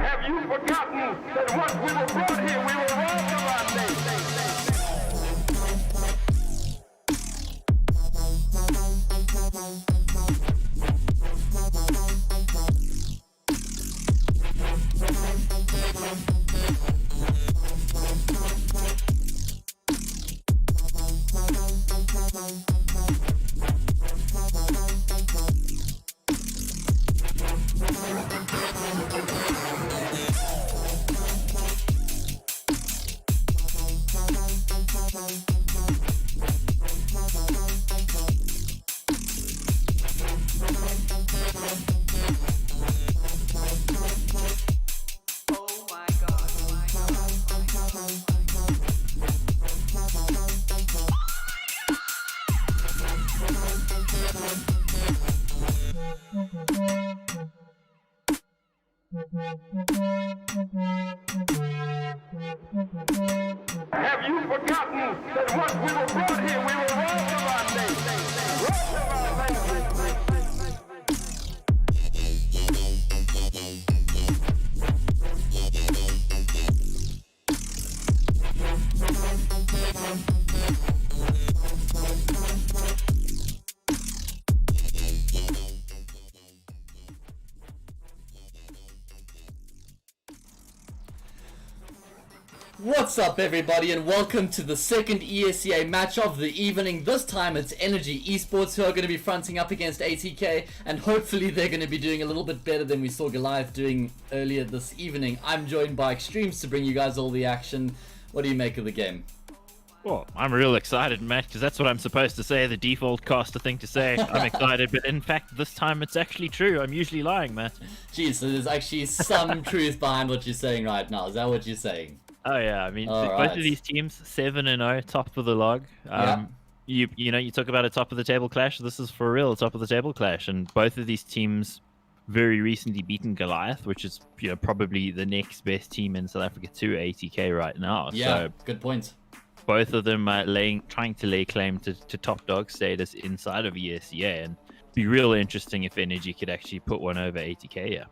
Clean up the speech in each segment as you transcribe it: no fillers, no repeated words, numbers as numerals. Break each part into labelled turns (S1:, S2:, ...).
S1: Have you forgotten that once we were brought here, we were robbed of our name? Have you forgotten that once we were brought here, we were robbed of our name? Robbed of our language.
S2: What's up everybody and welcome to the second ESEA match of the evening. This time it's Energy Esports who are going to be fronting up against ATK, and hopefully they're going to be doing a little bit better than we saw Goliath doing earlier this evening. I'm joined by Extremes to bring you guys all the action. What do you make of the game?
S3: Well, I'm real excited, Matt, because that's what I'm supposed to say, the default caster thing to say. I'm excited, but in fact, this time it's actually true. I'm usually lying, Matt.
S2: Geez, so there's actually some truth behind what you're saying right now. Is that what you're saying?
S3: Oh yeah, I mean,
S2: All
S3: both
S2: right.
S3: of these teams 7-0, top of the log.
S2: Yeah.
S3: You know, you talk about a top of the table clash. This is for real, a top of the table clash, and both of these teams very recently beaten Goliath, which is probably the next best team in South Africa to ATK right now.
S2: Yeah,
S3: So
S2: good point.
S3: both of them are trying to lay claim to top dog status inside of ESEA, and be real interesting if Energy could actually put one over ATK.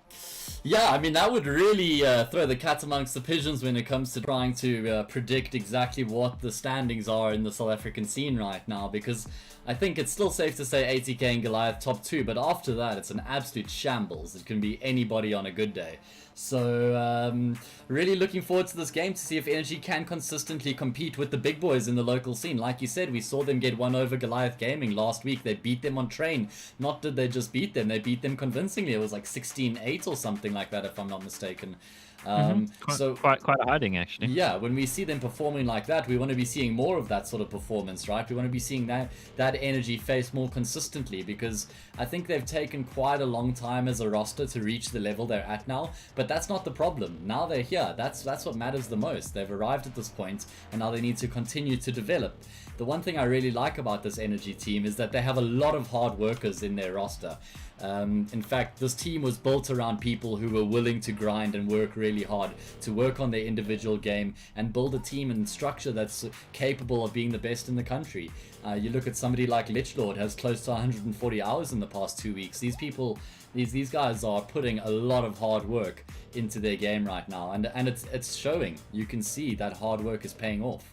S2: Yeah, I mean, that would really throw the cat amongst the pigeons when it comes to trying to predict exactly what the standings are in the South African scene right now, because I think it's still safe to say ATK and Goliath top two, but after that it's an absolute shambles. It can be anybody on a good day. So really looking forward to this game to see if Energy can consistently compete with the big boys in the local scene. Like you said, we saw them get one over Goliath Gaming last week. They beat them on train. Not did they just beat them, they beat them convincingly. It was like 16-8 or something like that, if I'm not mistaken. So
S3: Quite a hiding, actually.
S2: yeah, when we see them performing like that, we want to be seeing more of that sort of performance, right? We want to be seeing that Energy face more consistently, because I think they've taken quite a long time as a roster to reach the level they're at now, but that's not the problem. Now they're here. That's what matters the most. They've arrived at this point, and now they need to continue to develop. The one thing I really like about this Energy team is that they have a lot of hard workers in their roster. In fact, this team was built around people who were willing to grind and work really hard to work on their individual game and build a team and structure that's capable of being the best in the country. You look at somebody like Lichlord, has close to 140 hours in the past 2 weeks. These people, these guys are putting a lot of hard work into their game right now, and it's showing. You can see that hard work is paying off.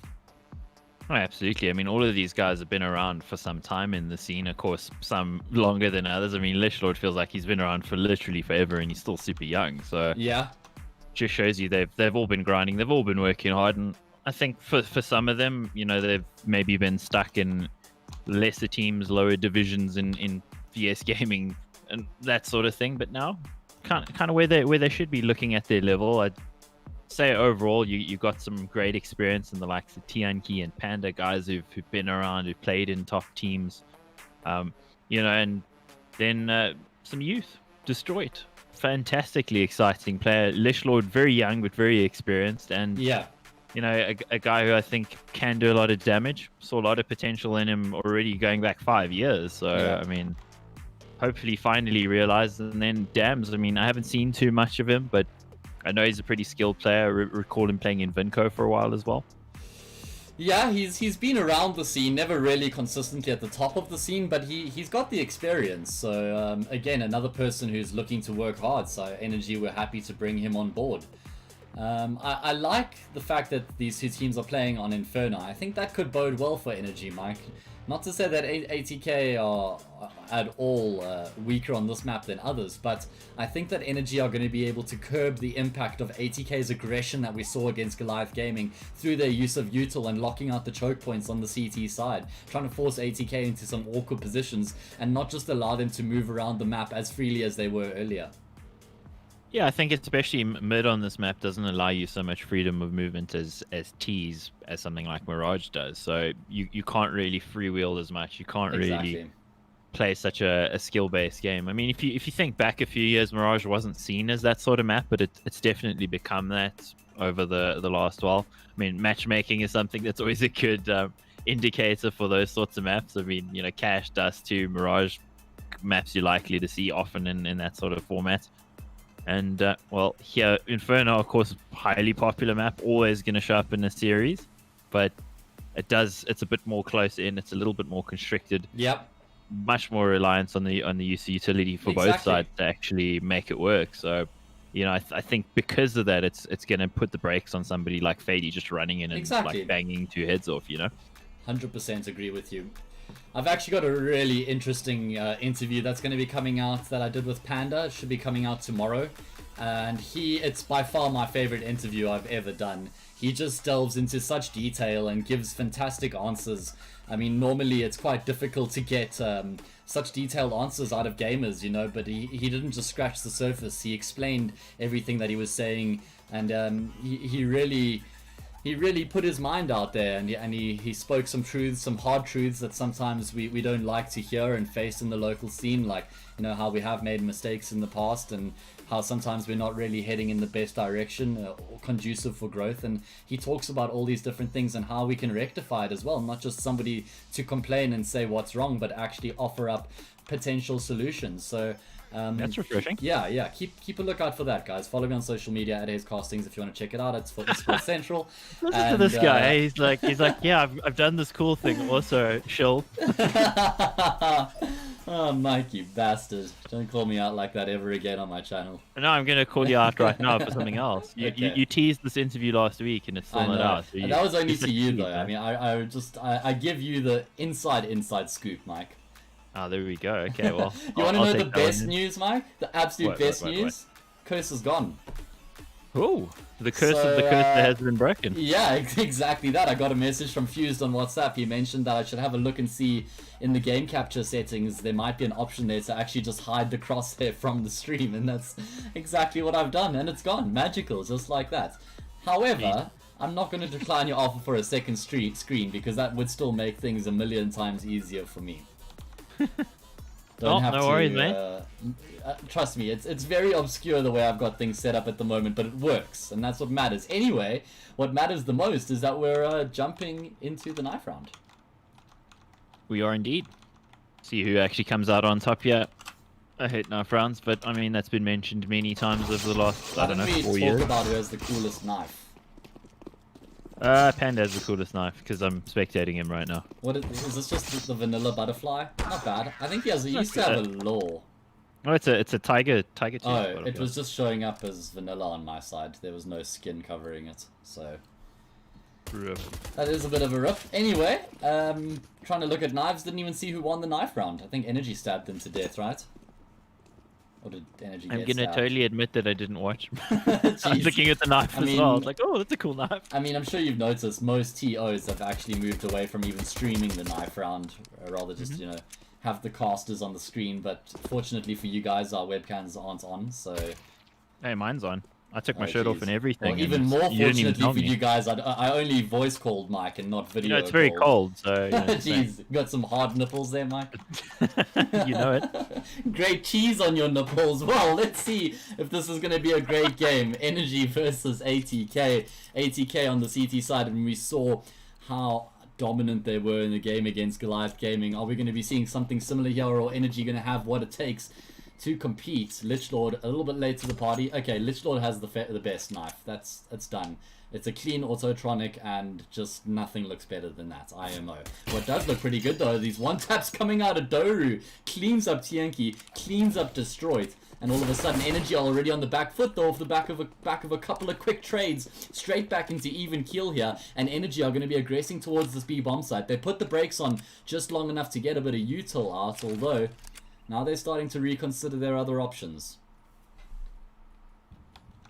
S3: Oh, absolutely. I mean, all of these guys have been around for some time in the scene. Of course, some longer than others. I mean, Lichlord feels like he's been around for literally forever, and he's still super young. So
S2: yeah,
S3: just shows you they've all been grinding. They've all been working hard, and I think for some of them, you know, they've maybe been stuck in lesser teams, lower divisions in VS gaming and that sort of thing. But now, kind of where they should be looking at their level. I'd say overall, you got some great experience in the likes of Tianki and Panda, guys who've been around, who've played in top teams, you know, and then some youth. Destroyed, fantastically exciting player. Lichlord, very young but very experienced, and
S2: yeah,
S3: you know, a guy who I think can do a lot of damage. Saw a lot of potential in him already going back 5 years. So
S2: yeah.
S3: I mean, hopefully finally realized. And then Dams, I mean, I haven't seen too much of him, but I know he's a pretty skilled player. Recall him playing in Vinco for a while as well.
S2: Yeah, he's been around the scene, never really consistently at the top of the scene, but he's got the experience. So again, another person who's looking to work hard. So Energy, we're happy to bring him on board. I like the fact that these two teams are playing on Inferno. I think that could bode well for Energy, Mike. Not to say that ATK are at all weaker on this map than others, but I think that Energy are going to be able to curb the impact of ATK's aggression that we saw against Goliath Gaming through their use of util and locking out the choke points on the CT side, trying to force ATK into some awkward positions and not just allow them to move around the map as freely as they were earlier.
S3: Yeah, I think especially mid on this map doesn't allow you so much freedom of movement as T's as something like Mirage does. So you can't really freewheel as much. You can't really play such a skill-based game. I mean, if you think back a few years, Mirage wasn't seen as that sort of map, but it's definitely become that over the last while. I mean, matchmaking is something that's always a good indicator for those sorts of maps. I mean, you know, Cash, Dust 2, Mirage maps you're likely to see often in that sort of format. And, well, here, Inferno, of course, highly popular map, always going to show up in a series, but it's a bit more close in, it's a little bit more constricted.
S2: Yep.
S3: Much more reliance on the use of utility for both sides to actually make it work. So, you know, I think because of that, it's going to put the brakes on somebody like Fady just running in and like banging two heads off, you know? 100%
S2: agree with you. I've actually got a really interesting interview that's going to be coming out that I did with Panda. It should be coming out tomorrow. And it's by far my favorite interview I've ever done. He just delves into such detail and gives fantastic answers. I mean, normally it's quite difficult to get such detailed answers out of gamers, you know, but he didn't just scratch the surface. He explained everything that he was saying, and he really put his mind out there, and he spoke some truths, some hard truths that sometimes we don't like to hear and face in the local scene, like, you know, how we have made mistakes in the past and how sometimes we're not really heading in the best direction or conducive for growth. And he talks about all these different things and how we can rectify it as well, not just somebody to complain and say what's wrong, but actually offer up potential solutions. So
S3: that's refreshing.
S2: Yeah. Keep a lookout for that, guys. Follow me on social media at Hayes Castings if you want to check it out. It's for Esports Central.
S3: Listen to this guy. He's like, yeah, I've done this cool thing. Also, shill.
S2: Oh, Mike, you bastard! Don't call me out like that ever again on my channel.
S3: No, I'm gonna call you out right now for something else. You teased this interview last week, and it's still not out. So
S2: that was only to you, though. I mean, I give you the inside scoop, Mike.
S3: Oh, there we go. Okay, well.
S2: You want to know the best news, Mike? The absolute best news? Curse is gone.
S3: Oh, the curse of the curse that has been broken.
S2: Yeah, exactly that. I got a message from Fused on WhatsApp. He mentioned that I should have a look and see in the game capture settings, there might be an option there to actually just hide the crosshair from the stream, and that's exactly what I've done, and it's gone. Magical, just like that. However, I'm not going to decline your offer for a second screen because that would still make things a million times easier for me.
S3: No worries, mate.
S2: Trust me, it's very obscure the way I've got things set up at the moment, but it works, and that's what matters. Anyway, what matters the most is that we're jumping into the knife round.
S3: We are indeed. See who actually comes out on top here. I hate knife rounds, but I mean that's been mentioned many times over the last I don't know 4
S2: we
S3: years.
S2: talk about who has the coolest knife?
S3: Panda has the coolest knife because I'm spectating him right now.
S2: What is this? Just the vanilla butterfly? Not bad. I think he used to have a lore.
S3: Oh, it's a tiger tooth.
S2: Oh,
S3: butterfly.
S2: it was just showing up as vanilla on my side. There was no skin covering it, so
S3: Rip.
S2: that is a bit of a rip. Anyway, trying to look at knives, didn't even see who won the knife round. I think Energy stabbed them to death, right? Or did Energy
S3: I'm
S2: get
S3: gonna
S2: stabbed?
S3: totally admit that I didn't watch. I'm
S2: Jeez.
S3: looking at the knife
S2: I
S3: as
S2: mean-
S3: well. I was like, oh, that's a cool knife.
S2: I mean, I'm sure you've noticed most TOs have actually moved away from even streaming the knife round, or rather just, you know, have the casters on the screen, but fortunately for you guys, our webcams aren't on, so...
S3: Hey, mine's on. I took my
S2: Oh,
S3: shirt off
S2: jeez.
S3: and everything.
S2: Well, even
S3: and
S2: more
S3: you didn't even
S2: fortunately
S3: tell
S2: for
S3: me.
S2: you guys, I only voice called Mike and not video
S3: You know, it's very
S2: called.
S3: cold, so... You know, it's
S2: Jeez, got some hard nipples there, Mike?
S3: you know it.
S2: Great cheese on your nipples. Well, let's see if this is going to be a great game. Energy versus ATK. ATK on the CT side, and we saw how dominant they were in the game against Goliath Gaming. Are we going to be seeing something similar here, or Energy going to have what it takes to compete? Lichlord a little bit late to the party. Okay, Lichlord has the best knife. It's done. It's a clean autotronic, and just nothing looks better than that. IMO. What does look pretty good though, these one taps coming out of Doru, cleans up Tienki, cleans up Destroyed, and all of a sudden Energy are already on the back foot though, off the back of a couple of quick trades, straight back into even keel here, and Energy are going to be aggressing towards this B bomb site. They put the brakes on just long enough to get a bit of util out, although now they're starting to reconsider their other options.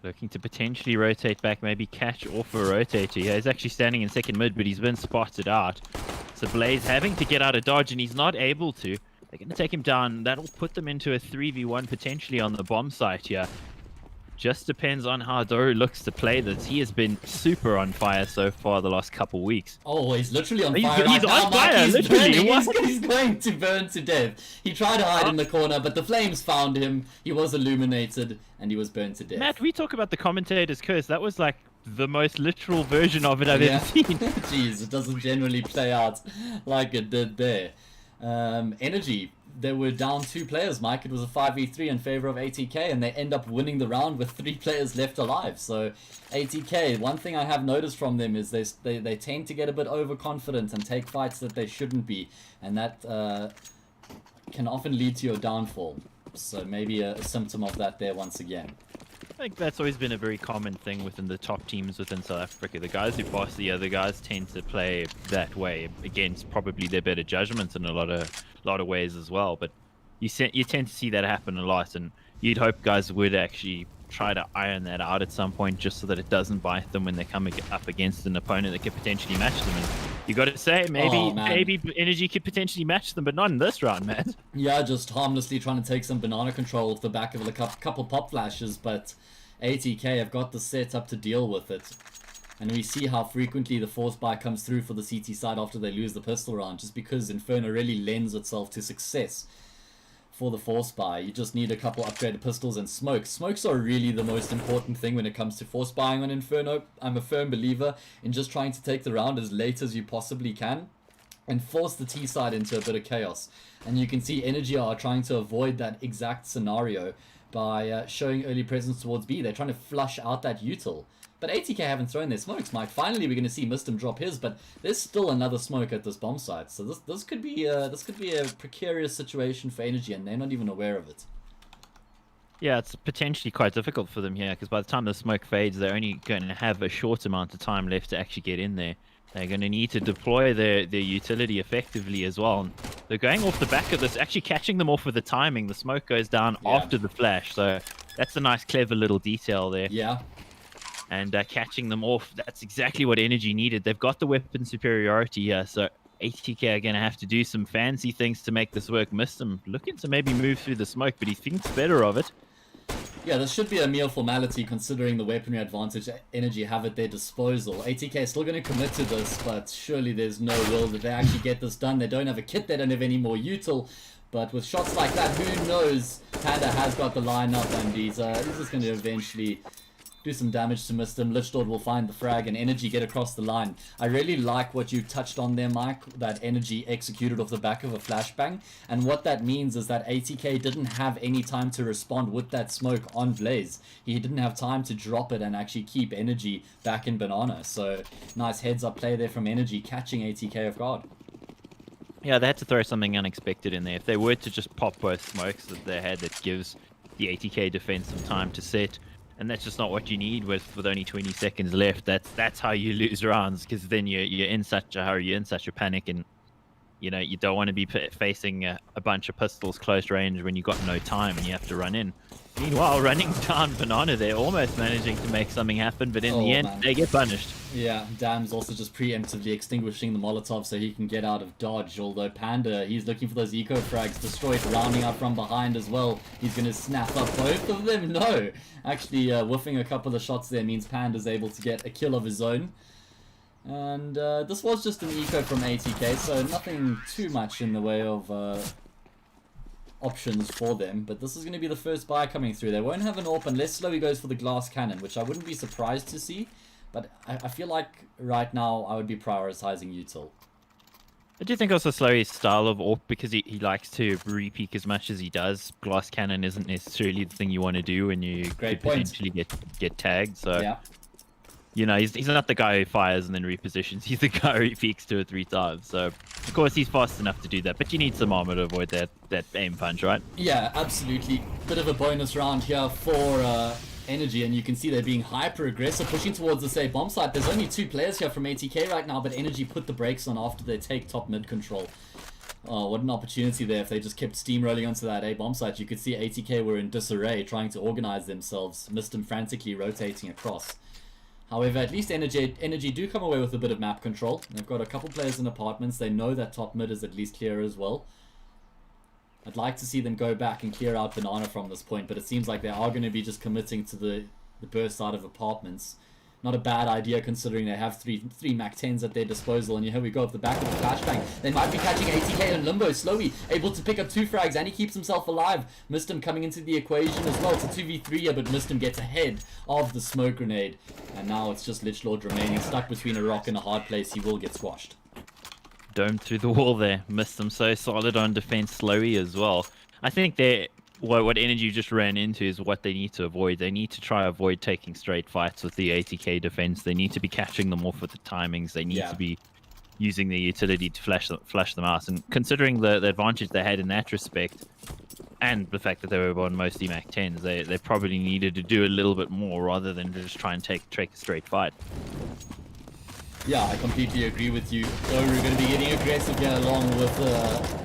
S3: Looking to potentially rotate back, maybe catch off a rotator. Yeah, he's actually standing in second mid, but he's been spotted out. So Blaze having to get out of dodge, and he's not able to. They're going to take him down. That'll put them into a 3v1 potentially on the bomb site here. Just depends on how Doru looks to play this. He has been super on fire so far the last couple weeks.
S2: Oh, he's literally on
S3: He's-
S2: fire
S3: he's
S2: right now,
S3: on
S2: Mike.
S3: fire,
S2: He's
S3: literally.
S2: burning.
S3: What?
S2: He's going to burn to death. He tried to hide in the corner, but the flames found him. He was illuminated, and he was burned to death.
S3: Matt, we talk about the commentator's curse. That was like the most literal version of it I've
S2: Yeah.
S3: ever seen.
S2: Jeez, it doesn't generally play out like it did there. Energy, they were down 2 players, Mike. It was a 5v3 in favor of ATK, and they end up winning the round with 3 players left alive. So ATK, one thing I have noticed from them is they tend to get a bit overconfident and take fights that they shouldn't be, and that can often lead to your downfall. So maybe a symptom of that there once again.
S3: I think that's always been a very common thing within the top teams within South Africa. The guys who boss the other guys tend to play that way against probably their better judgments in a lot of ways as well. But you tend to see that happen a lot, and you'd hope guys would actually try to iron that out at some point, just so that it doesn't bite them when they're coming up against an opponent that could potentially match them. And you got to say, maybe Energy could potentially match them, but not in this round, man.
S2: Yeah, just harmlessly trying to take some banana control off the back of a couple pop flashes, but ATK have got the setup to deal with it. And we see how frequently the force buy comes through for the CT side after they lose the pistol round, just because Inferno really lends itself to success for the force buy. You just need a couple upgraded pistols and smokes. Smokes are really the most important thing when it comes to force buying on Inferno. I'm a firm believer in just trying to take the round as late as you possibly can and force the T side into a bit of chaos. And you can see Energy are trying to avoid that exact scenario by showing early presence towards B. They're trying to flush out that util. But ATK haven't thrown their smokes, Mike. Finally, we're going to see Mistim drop his, but there's still another smoke at this bomb site. So this could be a precarious situation for Energy, and they're not even aware of it.
S3: Yeah, it's potentially quite difficult for them here, because by the time the smoke fades, they're only going to have a short amount of time left to actually get in there. They're going to need to deploy their utility effectively as well. And they're going off the back of this, actually catching them off with the timing. The smoke goes down after the flash, so that's a nice, clever little detail there.
S2: Yeah.
S3: And catching them off, that's exactly what Energy needed. They've got the weapon superiority here, so ATK are going to have to do some fancy things to make this work. Mistim looking to maybe move through the smoke, but he thinks better of it.
S2: Yeah, this should be a mere formality considering the weaponry advantage Energy have at their disposal. ATK is still going to commit to this, but surely there's no will that they actually get this done. They don't have a kit, they don't have any more util. But with shots like that, who knows? Panda has got the line up, and he's just going to eventually do some damage to Mistim. Lichlord will find the frag and Energy get across the line. I really like what you touched on there, Mike, that Energy executed off the back of a flashbang. And what that means is that ATK didn't have any time to respond with that smoke on Blaze. He didn't have time to drop it and actually keep Energy back in Banana. So nice heads up play there from Energy, catching ATK off guard.
S3: Yeah, they had to throw something unexpected in there. If they were to just pop both smokes that they had, that gives the ATK defense some time to set. And that's just not what you need with only 20 seconds left. That's how you lose rounds, because then you're in such a hurry, you're in such a panic, and you know you don't want to be facing a bunch of pistols close range when you got no time and you have to run in. Meanwhile, running down Banana, they're almost managing to make something happen, but in the end, they get punished.
S2: Yeah, Dam's also just preemptively extinguishing the Molotov so he can get out of dodge, although Panda, he's looking for those eco frags. Destroyed, rounding up from behind as well. He's going to snap up both of them. No! Actually, whiffing a couple of shots there means Panda's able to get a kill of his own. And this was just an eco from ATK, so nothing too much in the way of options for them, but this is going to be the first buy coming through. They won't have an AWP unless Slowey goes for the glass cannon, which I wouldn't be surprised to see, but I feel like right now I would be prioritizing util.
S3: I do think also Slowey's style of AWP, because he likes to re-peek as much as he does, glass cannon isn't necessarily the thing you want to do when you could potentially get tagged, so
S2: yeah.
S3: You know, he's not the guy who fires and then repositions. He's the guy who peeks 2 or 3 times. So, of course, he's fast enough to do that. But you need some armor to avoid that aim punch, right?
S2: Yeah, absolutely. Bit of a bonus round here for Energy. And you can see they're being hyper-aggressive, pushing towards the safe bomb site. There's only 2 players here from ATK right now, but Energy put the brakes on after they take top mid control. Oh, what an opportunity there if they just kept steamrolling onto that A bomb site. You could see ATK were in disarray, trying to organize themselves. Missed them frantically rotating across. However, at least Energy do come away with a bit of map control. They've got a couple players in apartments. They know that top mid is at least clear as well. I'd like to see them go back and clear out Banana from this point, but it seems like they are going to be just committing to the burst out of apartments. Not a bad idea considering they have three Mac 10s at their disposal. And here we go off the back of the flashbang. They might be catching ATK in limbo. Slowly able to pick up 2 frags and he keeps himself alive. Mistim coming into the equation as well. It's a 2v3 here, but Mistim gets ahead of the smoke grenade. And now it's just Lichlord remaining stuck between a rock and a hard place. He will get squashed.
S3: Dome through the wall there. Mistim so solid on defense. Slowey as well. I think they're... What Energy just ran into is what they need to avoid. They need to try avoid taking straight fights with the ATK defense. They need to be catching them off with the timings. They need to be using the utility to flash them out. And considering the advantage they had in that respect, and the fact that they were on mostly Mac 10s, they probably needed to do a little bit more rather than just try and take a straight fight.
S2: Yeah, I completely agree with you. So we're going to be getting aggressive here along with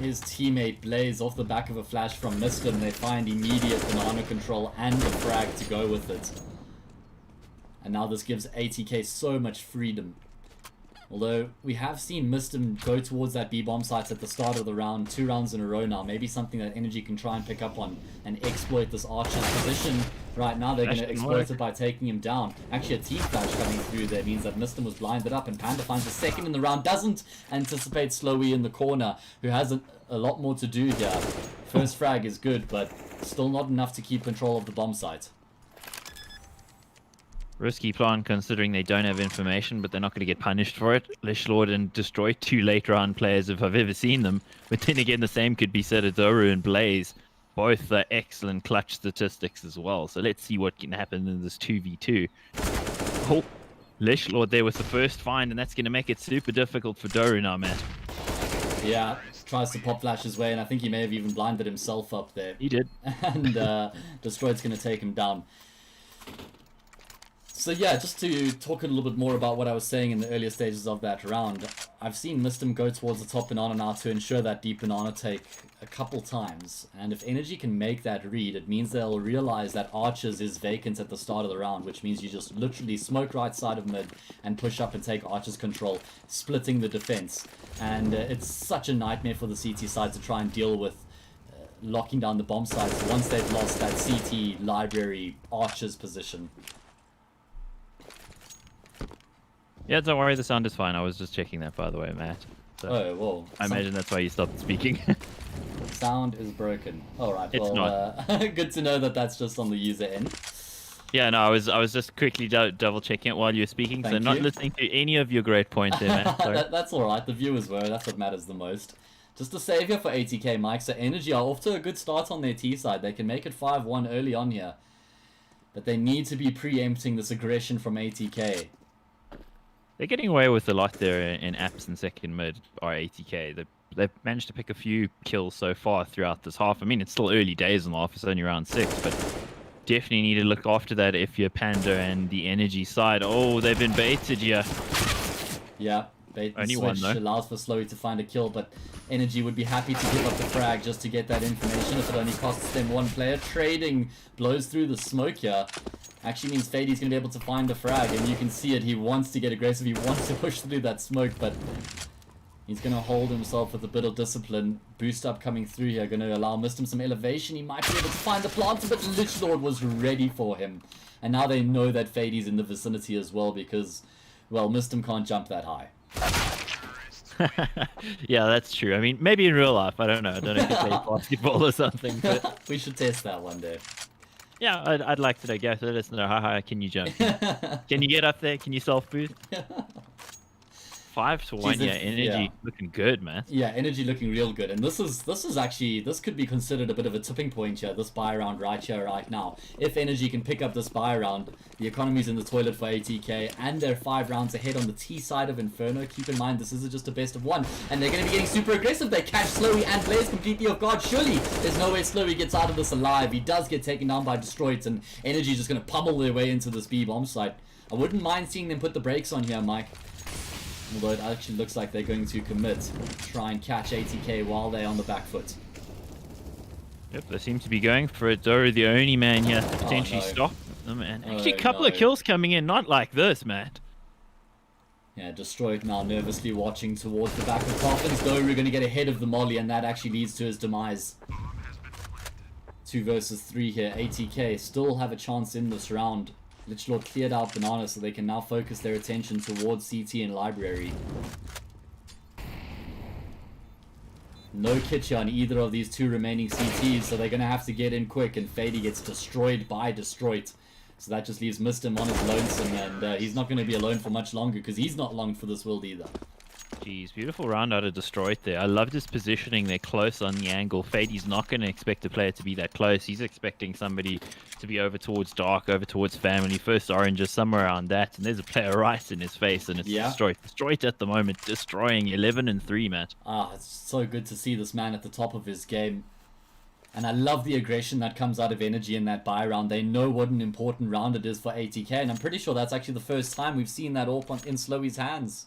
S2: his teammate Blaze off the back of a flash from Mistim. They find immediate Banana control and the frag to go with it. And now this gives ATK so much freedom. Although we have seen Mistim go towards that B-bomb site at the start of the round, 2 rounds in a row now. Maybe something that Energy can try and pick up on and exploit this Archer's position. Right now they're going to exploit it by taking him down. Actually a team flash coming through there means that Mistim was blinded up and Panda finds a second in the round. Doesn't anticipate Slowey in the corner, who has a lot more to do here. First frag is good, but still not enough to keep control of the bomb site.
S3: Risky plan considering they don't have information, but they're not going to get punished for it. Lichlord and Destroy, 2 late round players if I've ever seen them. But then again, the same could be said of Doru and Blaze. Both are excellent clutch statistics as well. So let's see what can happen in this 2v2. Oh, Lichlord there was the first find, and that's going to make it super difficult for Doru now, Matt.
S2: Yeah, tries to pop flash his way, and I think he may have even blinded himself up there.
S3: He did.
S2: And Destroyed's going to take him down. So yeah, just to talk a little bit more about what I was saying in the earlier stages of that round, I've seen Mistim go towards the top Banana now to ensure that deep Banana take a couple times. And if Energy can make that read, it means they'll realize that Archers is vacant at the start of the round, which means you just literally smoke right side of mid and push up and take Archer's control, splitting the defense. And it's such a nightmare for the CT side to try and deal with locking down the bomb sites once they've lost that CT library Archer's position.
S3: Yeah, don't worry, the sound is fine. I was just checking that, by the way, Matt. So
S2: oh, whoa.
S3: I imagine that's why you stopped speaking.
S2: Sound is broken. Alright,
S3: It's
S2: well, good to know that that's just on the user end.
S3: Yeah, no, I was just quickly double checking it while you were speaking, so
S2: Thank
S3: not
S2: you.
S3: listening to any of your great points there, man. Sorry.
S2: That's alright, the viewers were, that's what matters the most. Just a savior for ATK, Mike. So Energy are off to a good start on their T side. They can make it 5-1 early on here. But they need to be preempting this aggression from ATK.
S3: They're getting away with a lot there in apps and second mid or ATK. They've managed to pick a few kills so far throughout this half. I mean, it's still early days in the half. It's only round 6, but definitely need to look after that if you're Panda and the Energy side. Oh, they've been baited here.
S2: Yeah, bait and
S3: Only
S2: switch
S3: one, though.
S2: allows for Slowy to find a kill, but Energy would be happy to give up the frag just to get that information if it only costs them one player. Trading blows through the smoke here. Actually means Fady's going to be able to find the frag, and you can see it. He wants to get aggressive. He wants to push through that smoke, but he's going to hold himself with a bit of discipline. Boost up coming through here, going to allow Mistim some elevation. He might be able to find the planter, but Lich Lord was ready for him. And now they know that Fady's in the vicinity as well because, well, Mistim can't jump that high.
S3: Yeah, that's true. I mean, maybe in real life, I don't know. I don't know if you play basketball or something, but
S2: We should test that one day.
S3: yeah, I'd like to know. Guys, let us know how high can you jump? Can you get up there? Can you self boost? 5-1, yeah, Energy looking good, man.
S2: Yeah, Energy looking real good, and this is actually, this could be considered a bit of a tipping point here, this buy round right here, right now. If Energy can pick up this buy round, the economy's in the toilet for ATK, and they're 5 rounds ahead on the T side of Inferno. Keep in mind, this isn't just a best of 1, and they're going to be getting super aggressive. They catch Slowy and Blaze completely off guard. Surely, there's no way Slowy gets out of this alive. He does get taken down by Destroyed, and Energy's just going to pummel their way into this B bomb site. I wouldn't mind seeing them put the brakes on here, Mike. Although it actually looks like they're going to commit. Try and catch ATK while they're on the back foot.
S3: Yep, they seem to be going for it. Doru, the only man here to potentially
S2: no.
S3: stop them, man.
S2: Oh,
S3: Actually, a couple of
S2: no.
S3: kills coming in, not like this, man.
S2: Yeah, Destroyed now nervously watching towards the back of Coffins. Doru going to get ahead of the molly, and that actually leads to his demise. 2 versus 3 here. ATK still have a chance in this round. Lich Lord cleared out Banana, so they can now focus their attention towards CT and Library. No Kitcha on either of these 2 remaining CTs, so they're going to have to get in quick, and Fady gets destroyed by Destroyed. So that just leaves Mistim on his lonesome, and he's not going to be alone for much longer, because he's not long for this world either.
S3: Jeez, beautiful round out of Destroyed there. I loved his positioning there close on the angle. Fady's not going to expect a player to be that close. He's expecting somebody to be over towards Dark, over towards Family. First Orange is somewhere around that, and there's a player right in his face, and it's Destroyed. Destroyed at the moment, destroying 11-3, man.
S2: Ah, it's so good to see this man at the top of his game. And I love the aggression that comes out of Energy in that buy round. They know what an important round it is for ATK, and I'm pretty sure that's actually the first time we've seen that AWP in Slowy's hands.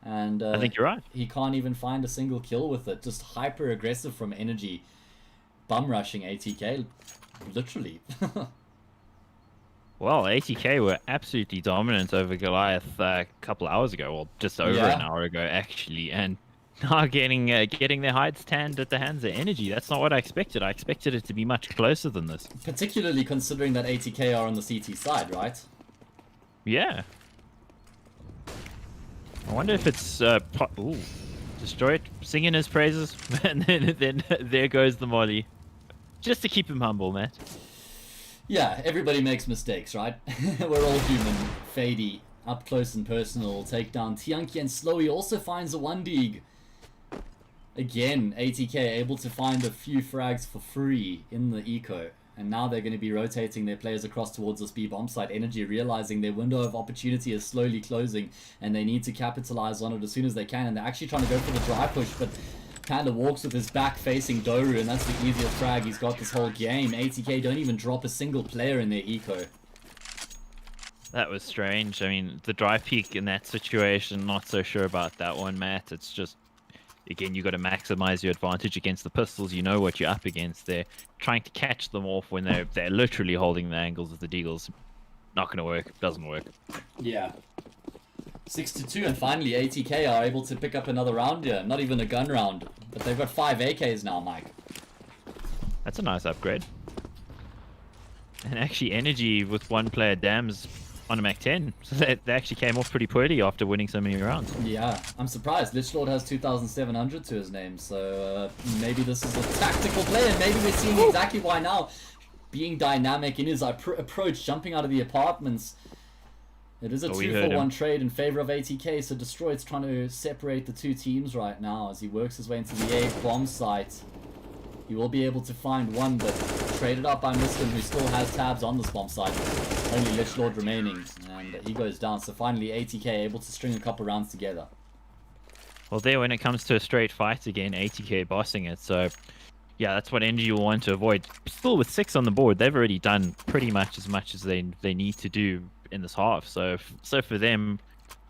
S2: And
S3: I think you're right.
S2: He can't even find a single kill with it. Just hyper aggressive from Energy. Bum rushing ATK. Literally.
S3: Well, ATK were absolutely dominant over Goliath a couple hours ago. Well, just over an hour ago, actually. And now getting their hides tanned at the hands of Energy. That's not what I expected. I expected it to be much closer than this.
S2: Particularly considering that ATK are on the CT side, right?
S3: Yeah. I wonder if it's ooh, Destroyed, singing his praises, and then there goes the molly, just to keep him humble, man.
S2: Yeah, everybody makes mistakes, right? We're all human. Fady, up close and personal, will take down Tianki, and Slowy also finds a 1-dig. Again, ATK able to find a few frags for free in the eco. And now they're going to be rotating their players across towards this B bomb site. Energy realizing their window of opportunity is slowly closing, and they need to capitalize on it as soon as they can. And they're actually trying to go for the dry push, but Panda walks with his back facing Doru, and that's the easiest frag he's got this whole game. ATK don't even drop a single player in their eco.
S3: That was strange. I mean, the dry peek in that situation, not so sure about that one, Matt. It's just, again, you got to maximize your advantage against the pistols. You know what you're up against there. Trying to catch them off when they're literally holding the angles of the deagles. Not going to work. Doesn't work.
S2: Yeah. 6-2, and finally ATK are able to pick up another round here. Not even a gun round, but they've got 5 AKs now, Mike.
S3: That's a nice upgrade. And actually, Energy with 1 player Dams on a Mac 10. So they actually came off pretty poorly after winning so many rounds.
S2: Yeah, I'm surprised. Lich Lord has 2,700 to his name, so maybe this is a tactical play, and maybe we're seeing exactly why now. being dynamic in his approach, jumping out of the apartments. It is a 2-for-1 trade in favor of ATK, so Destroyed's trying to separate the two teams right now as he works his way into the A bomb site. He will be able to find one, but traded up by Muslim, who still has tabs on this bomb site. Only Lich Lord remaining, and he goes down. So finally ATK able to string a couple rounds together.
S3: Well, there, when it comes to a straight fight again, ATK bossing it. So, yeah, that's what Energy will want to avoid. Still with 6 on the board, they've already done pretty much as they need to do in this half. So for them,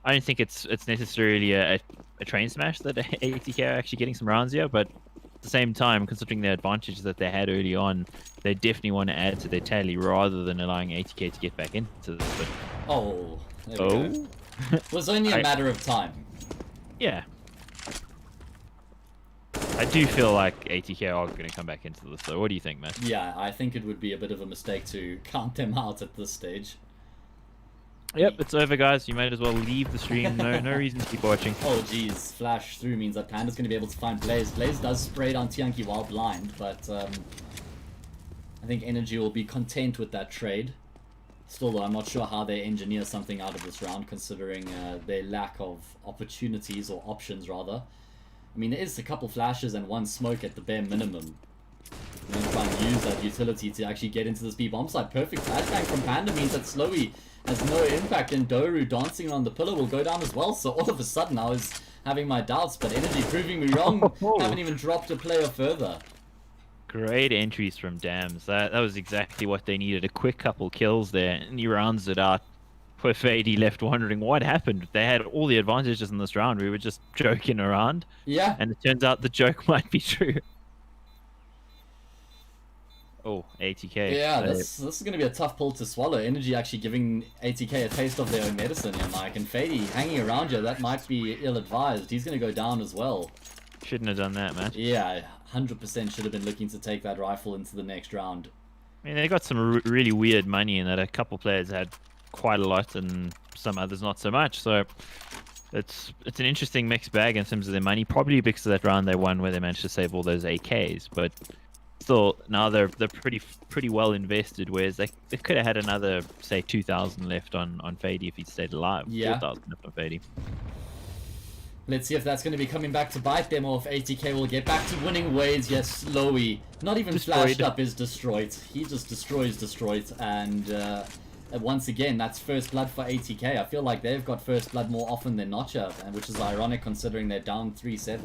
S3: I don't think it's necessarily a train smash that ATK are actually getting some rounds here, but at the same time, considering the advantage that they had early on, they definitely want to add to their tally rather than allowing ATK to get back into this. But
S2: oh, there we go. It was only a matter of time.
S3: Yeah. I do feel like ATK are going to come back into this, though. What do you think, Matt?
S2: Yeah, I think it would be a bit of a mistake to count them out at this stage.
S3: Yep, it's over, guys. You might as well leave the stream. No reason to keep watching.
S2: Oh, geez. Flash through means that Panda's going to be able to find Blaze. Blaze does spray down Tianki while blind, but I think Energy will be content with that trade. Still, though, I'm not sure how they engineer something out of this round, considering their lack of opportunities, or options, rather. I mean, there is a couple flashes and one smoke at the bare minimum. And then try and use that utility to actually get into this B bomb site. Perfect flashbang from Panda means that Slowy has no impact, and Doru dancing around the pillar will go down as well. So all of a sudden I was having my doubts, but Energy proving me wrong. Haven't even dropped a player further.
S3: Great entries from Dams. That was exactly what they needed. A quick couple kills there, and he rounds it out. Poor Fady left wondering what happened. They had all the advantages in this round. We were just joking around.
S2: Yeah.
S3: And it turns out the joke might be true. Oh, ATK.
S2: Yeah, this is going to be a tough pill to swallow. Energy actually giving ATK a taste of their own medicine here, Mike. And Fady hanging around you, that might be ill-advised. He's going to go down as well.
S3: Shouldn't have done that, man.
S2: Yeah, 100% should have been looking to take that rifle into the next round.
S3: I mean, they got some really weird money in that. A couple players had quite a lot and some others not so much. So it's an interesting mixed bag in terms of their money. Probably because of that round they won where they managed to save all those AKs. But still, now they're pretty well invested, whereas they could have had another, say, 2,000 left on Fady if he'd stayed alive.
S2: Yeah.
S3: 4,000 left on Fady.
S2: Let's see if that's going to be coming back to bite them, or if ATK will get back to winning ways. Yes, Slowy, not even flashed up, is destroyed. He just destroyed, and once again, that's first blood for ATK. I feel like they've got first blood more often than not here, which is ironic considering they're down 3-7.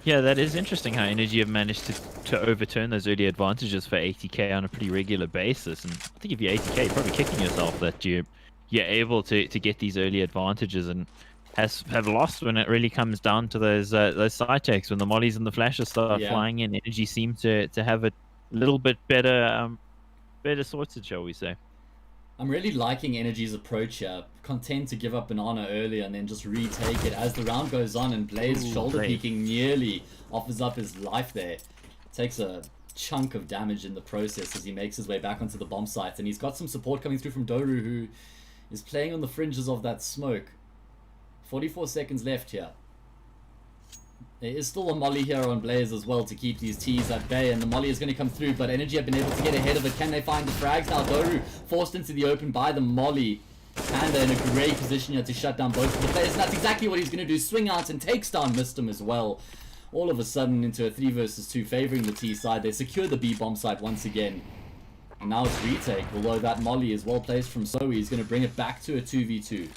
S3: Yeah, that is interesting how Energy have managed to overturn those early advantages for ATK on a pretty regular basis. And I think if you're ATK, you're probably kicking yourself that you're able to get these early advantages and have lost when it really comes down to those side takes, when the mollies and the flashes start flying in. Energy seem to have a little bit better sorted, shall we say.
S2: I'm really liking Energy's approach here. Content to give up Banana early and then just retake it as the round goes on, and Blaze shoulder peeking nearly offers up his life there. Takes a chunk of damage in the process as he makes his way back onto the bomb site, and he's got some support coming through from Doru, who is playing on the fringes of that smoke. 44 seconds left here. There is still a molly here on Blaze as well to keep these T's at bay, and the molly is going to come through, but Energy have been able to get ahead of it. Can they find the frags now? Doru forced into the open by the molly. Panda in a great position here to shut down both of the players, and that's exactly what he's going to do. Swing out and takes down Mistum as well. All of a sudden into a 3 versus 2 favoring the T side. They secure the B bomb site once again. And now it's retake, although that molly is well placed from Zoe. He's going to bring it back to a 2v2.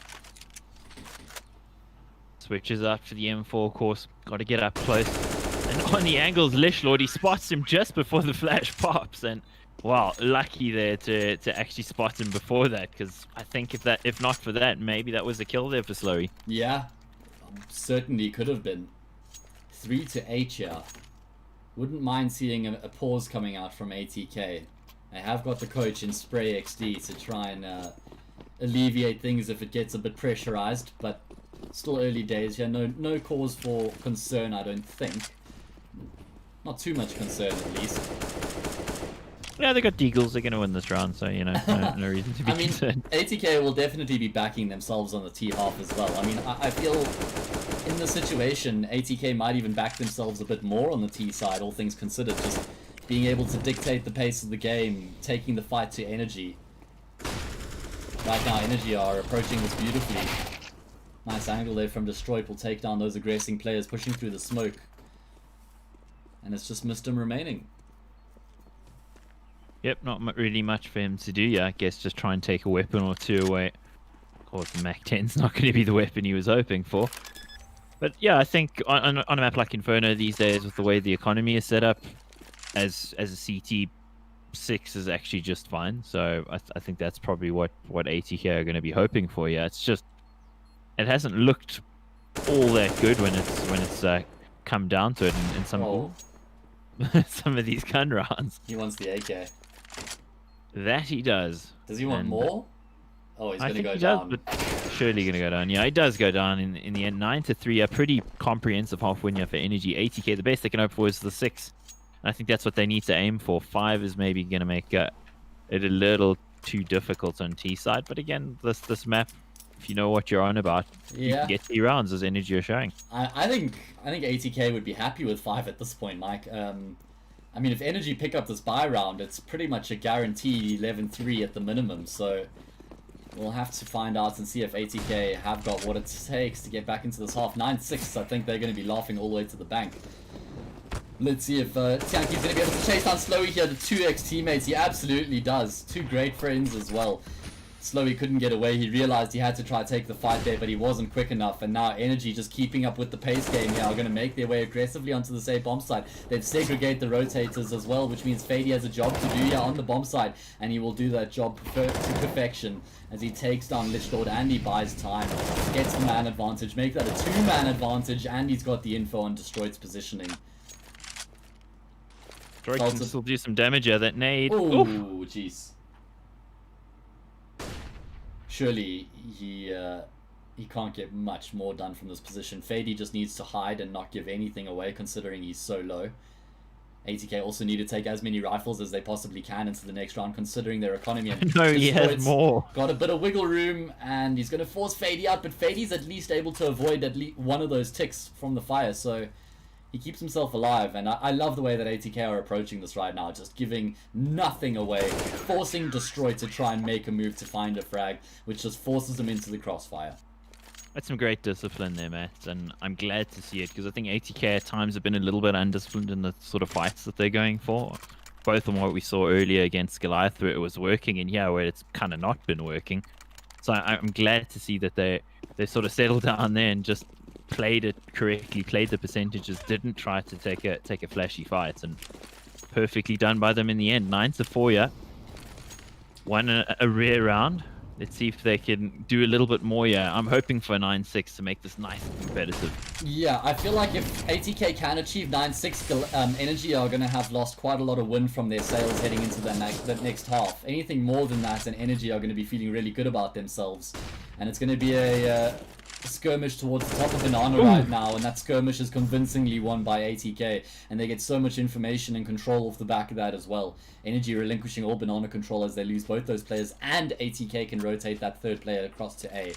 S3: Switches up for the M4 course. Got to get up close. And on the angles, Lich Lord, he spots him just before the flash pops. And wow, lucky there to actually spot him before that, because I think if not for that, maybe that was a kill there for Slowy.
S2: Yeah, certainly could have been. 3-8 here. Wouldn't mind seeing a pause coming out from ATK. I have got the coach in Spray XD to try and alleviate things if it gets a bit pressurized, but still early days here. No cause for concern, I don't think. Not too much concern, at least.
S3: Yeah, they got Deagles. They're going to win this round, so, you know, no reason to be concerned.
S2: ATK will definitely be backing themselves on the T half as well. I mean, I feel in this situation, ATK might even back themselves a bit more on the T side, all things considered. Just being able to dictate the pace of the game, taking the fight to Energy. Right now, Energy are approaching this beautifully. Nice angle there from Destroyed will take down those aggressing players pushing through the smoke. And it's just Mistim remaining.
S3: Yep, not really much for him to do. Yeah, I guess just try and take a weapon or two away. Of course, the Mac 10's not going to be the weapon he was hoping for. But yeah, I think on a map like Inferno these days, with the way the economy is set up, as a CT6 is actually just fine. So I think that's probably what ATK are going to be hoping for. Yeah, it's just it hasn't looked all that good when it's come down to it in some some of these gun rounds.
S2: He wants the AK.
S3: That he does.
S2: Does he want more? Oh, he's going to go down.
S3: Does, but surely going to go down. Yeah, he does go down in the end. 9-3, a pretty comprehensive half win here for Energy. ATK, the best they can hope for is the 6. And I think that's what they need to aim for. 5 is maybe going to make it a little too difficult on T side. But again, this map, if you know what you're on about, you can get 3 rounds as Energy are showing.
S2: I think ATK would be happy with 5 at this point, Mike. I mean, if Energy pick up this buy round, it's pretty much a guaranteed 11-3 at the minimum. So we'll have to find out and see if ATK have got what it takes to get back into this half. 9-6, I think they're going to be laughing all the way to the bank. Let's see if Tianki's going to be able to chase down Slowy here, the 2x teammates. He absolutely does. 2 great friends as well. Slowy couldn't get away. He realized he had to try to take the fight there, but he wasn't quick enough. And now Energy, just keeping up with the pace game here, are going to make their way aggressively onto the safe bomb side. They've segregated the rotators as well, which means Fady has a job to do here on the bomb side, and he will do that job to perfection as he takes down Lich Lord and he buys time, gets the man advantage, make that a 2-man advantage, and he's got the info on Destroyed's positioning.
S3: Destroyed can still do some damage here. That nade.
S2: Oh, jeez. Surely he can't get much more done from this position. Fady just needs to hide and not give anything away, considering he's so low. ATK also need to take as many rifles as they possibly can into the next round, considering their economy.
S3: No, he has more.
S2: Got a bit of wiggle room, and he's going to force Fady out, but Fady's at least able to avoid at least one of those ticks from the fire, so he keeps himself alive. And I love the way that ATK are approaching this right now, just giving nothing away, forcing Destroyed to try and make a move to find a frag, which just forces him into the crossfire.
S3: That's some great discipline there, Matt, and I'm glad to see it, because I think ATK at times have been a little bit undisciplined in the sort of fights that they're going for. Both on what we saw earlier against Goliath, where it was working, and here where it's kind of not been working. So I'm glad to see that they sort of settled down there and just played it correctly, played the percentages, didn't try to take a flashy fight, and perfectly done by them in the end. 9-4, yeah. Won a rare round. Let's see if they can do a little bit more. Yeah, I'm hoping for 9-6 to make this nice and competitive.
S2: Yeah, I feel like if ATK can achieve 9-6, Energy are going to have lost quite a lot of win from their sales heading into that next half. Anything more than that, and Energy are going to be feeling really good about themselves. And it's going to be a skirmish towards the top of Banana right now, and that skirmish is convincingly won by ATK, and they get so much information and control off the back of that as well. Energy relinquishing all Banana control as they lose both those players, and ATK can rotate that 3rd player across to A.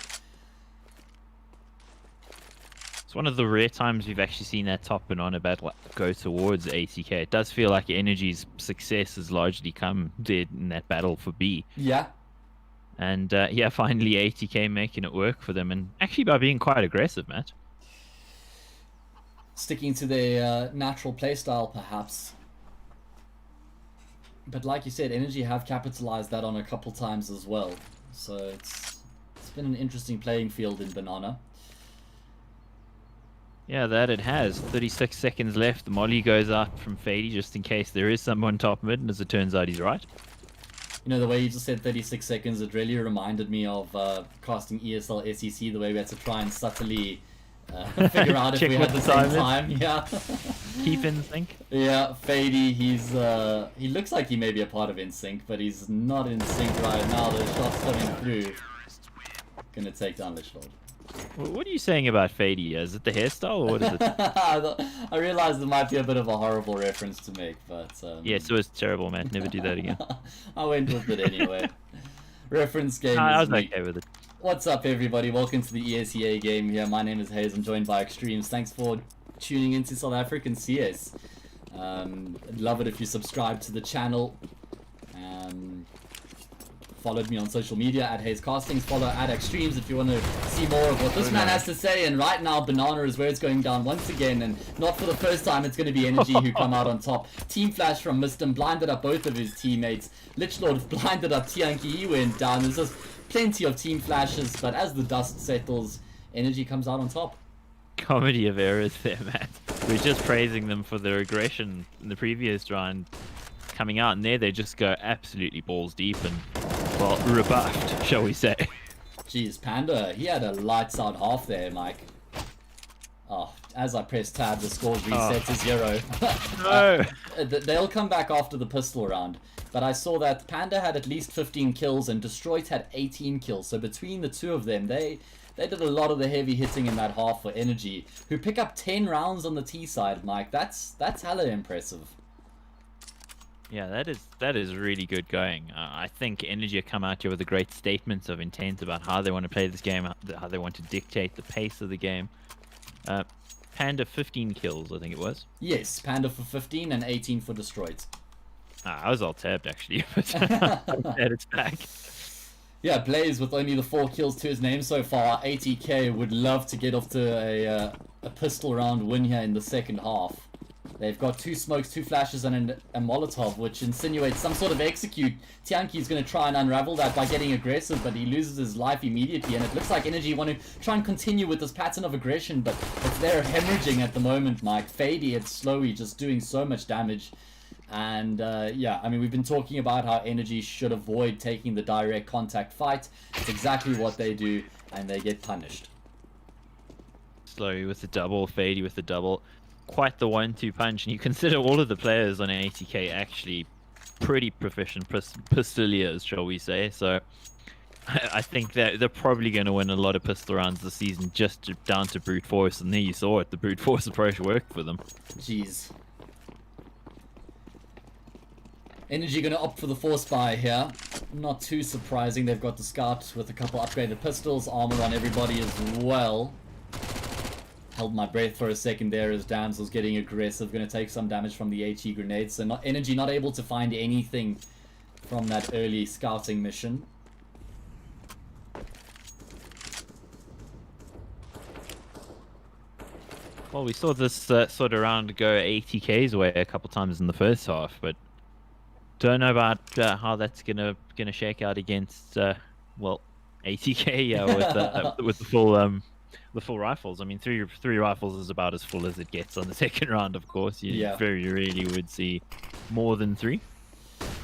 S3: It's one of the rare times we've actually seen that top Banana battle go towards ATK. It does feel like Energy's success has largely come dead in that battle for B.
S2: Yeah.
S3: And yeah, finally ATK making it work for them, and actually by being quite aggressive, Matt.
S2: Sticking to their natural playstyle, perhaps. But like you said, Energy have capitalized that on a couple times as well. So it's been an interesting playing field in Banana.
S3: Yeah, that it has. 36 seconds left. The molly goes out from Fady just in case there is someone top mid, and as it turns out, he's right.
S2: You know, the way you just said 36 seconds, it really reminded me of casting ESL SEC, the way we had to try and subtly figure out if we had the same time. Yeah.
S3: Keep in sync.
S2: Yeah, Fady, he looks like he may be a part of InSync, but he's not in sync right now. The shot's coming through. Gonna take down Lich Lord.
S3: What are you saying about Fady? Is it the hairstyle, or what is it?
S2: I realized it might be a bit of a horrible reference to make, but...
S3: yeah, so it's terrible, man. Never do that again.
S2: I went with it anyway. Reference game
S3: I was okay with it.
S2: What's up, everybody? Welcome to the ESEA game here. My name is Hayes. I'm joined by Extremes. Thanks for tuning into South African CS. I'd love it if you subscribe to the channel. Followed me on social media at Hayes Castings. Follow at Extremes if you want to see more of what this man has to say. And right now, Banana is where it's going down once again, and not for the first time. It's going to be Energy who come out on top. Team Flash from Mistum blinded up both of his teammates. Lichlord blinded up Tianki. He went down. There's just plenty of Team Flashes, but as the dust settles, Energy comes out on top.
S3: Comedy of errors there, Matt. We're just praising them for their aggression in the previous round. Coming out and there, they just go absolutely balls deep and, well, rebuffed, shall we say.
S2: Jeez, Panda, he had a lights out half there, Mike. Oh, as I press tab, the scores reset to 0.
S3: No!
S2: They'll come back after the pistol round. But I saw that Panda had at least 15 kills and Destroyed had 18 kills. So between the two of them, they did a lot of the heavy hitting in that half for Energy, who pick up 10 rounds on the T side, Mike. That's hella impressive.
S3: Yeah, that is really good going. I think Energy come out here with a great statement of intent about how they want to play this game, how they want to dictate the pace of the game. Panda 15 kills, I think it was.
S2: Yes, Panda for 15 and 18 for Destroyed.
S3: I was all tabbed actually, but I'm glad it's back.
S2: Yeah, Blaze with only the 4 kills to his name so far. ATK would love to get off to a pistol round win here in the second half. They've got 2 smokes, 2 flashes, and a Molotov, which insinuates some sort of execute. Tianki's going to try and unravel that by getting aggressive, but he loses his life immediately. And it looks like Energy want to try and continue with this pattern of aggression, but they're hemorrhaging at the moment, Mike. Fady and Slowy just doing so much damage. And yeah, I mean, we've been talking about how Energy should avoid taking the direct contact fight. It's exactly what they do, and they get punished.
S3: Slowy with the double, Fady with the double. Quite the 1-2 punch, and you consider all of the players on ATK actually pretty proficient pistoliers, shall we say. So I think that they're probably going to win a lot of pistol rounds this season just down to brute force, and there you saw it. The brute force approach worked for them.
S2: Jeez. Energy going to opt for the force buy here. Not too surprising. They've got the scout with a couple upgraded pistols, armor on everybody as well. Held my breath for a second there as Damsel's getting aggressive. Going to take some damage from the HE grenades. So Energy not able to find anything from that early scouting mission.
S3: Well, we saw this sort of round go ATK's way a couple times in the first half, but don't know about how that's gonna shake out against well, ATK with the full rifles. I mean, three rifles is about as full as it gets on the second round. Of course, you very rarely would see more than 3.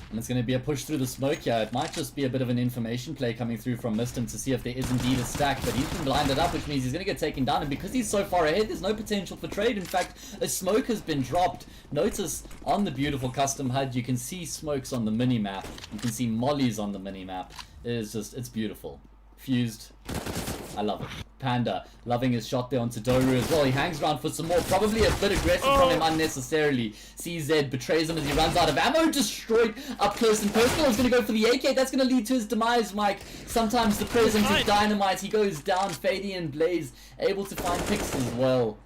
S2: And it's going to be a push through the smoke here. It might just be a bit of an information play coming through from Mistum to see if there is indeed a stack, but he's been blinded up, which means he's going to get taken down, and because he's so far ahead, there's no potential for trade. In fact, a smoke has been dropped. Notice on the beautiful custom HUD, you can see smokes on the mini-map. You can see mollies on the mini-map. It's beautiful. Fused. I love it. Panda loving his shot there onto Doru as well. He hangs around for some more. Probably a bit aggressive from him unnecessarily. CZ betrays him as he runs out of ammo. Destroyed up close and personal. He's going to go for the AK. That's going to lead to his demise, Mike. Sometimes the presence of dynamite. He goes down. Fady and Blaze able to find picks as well.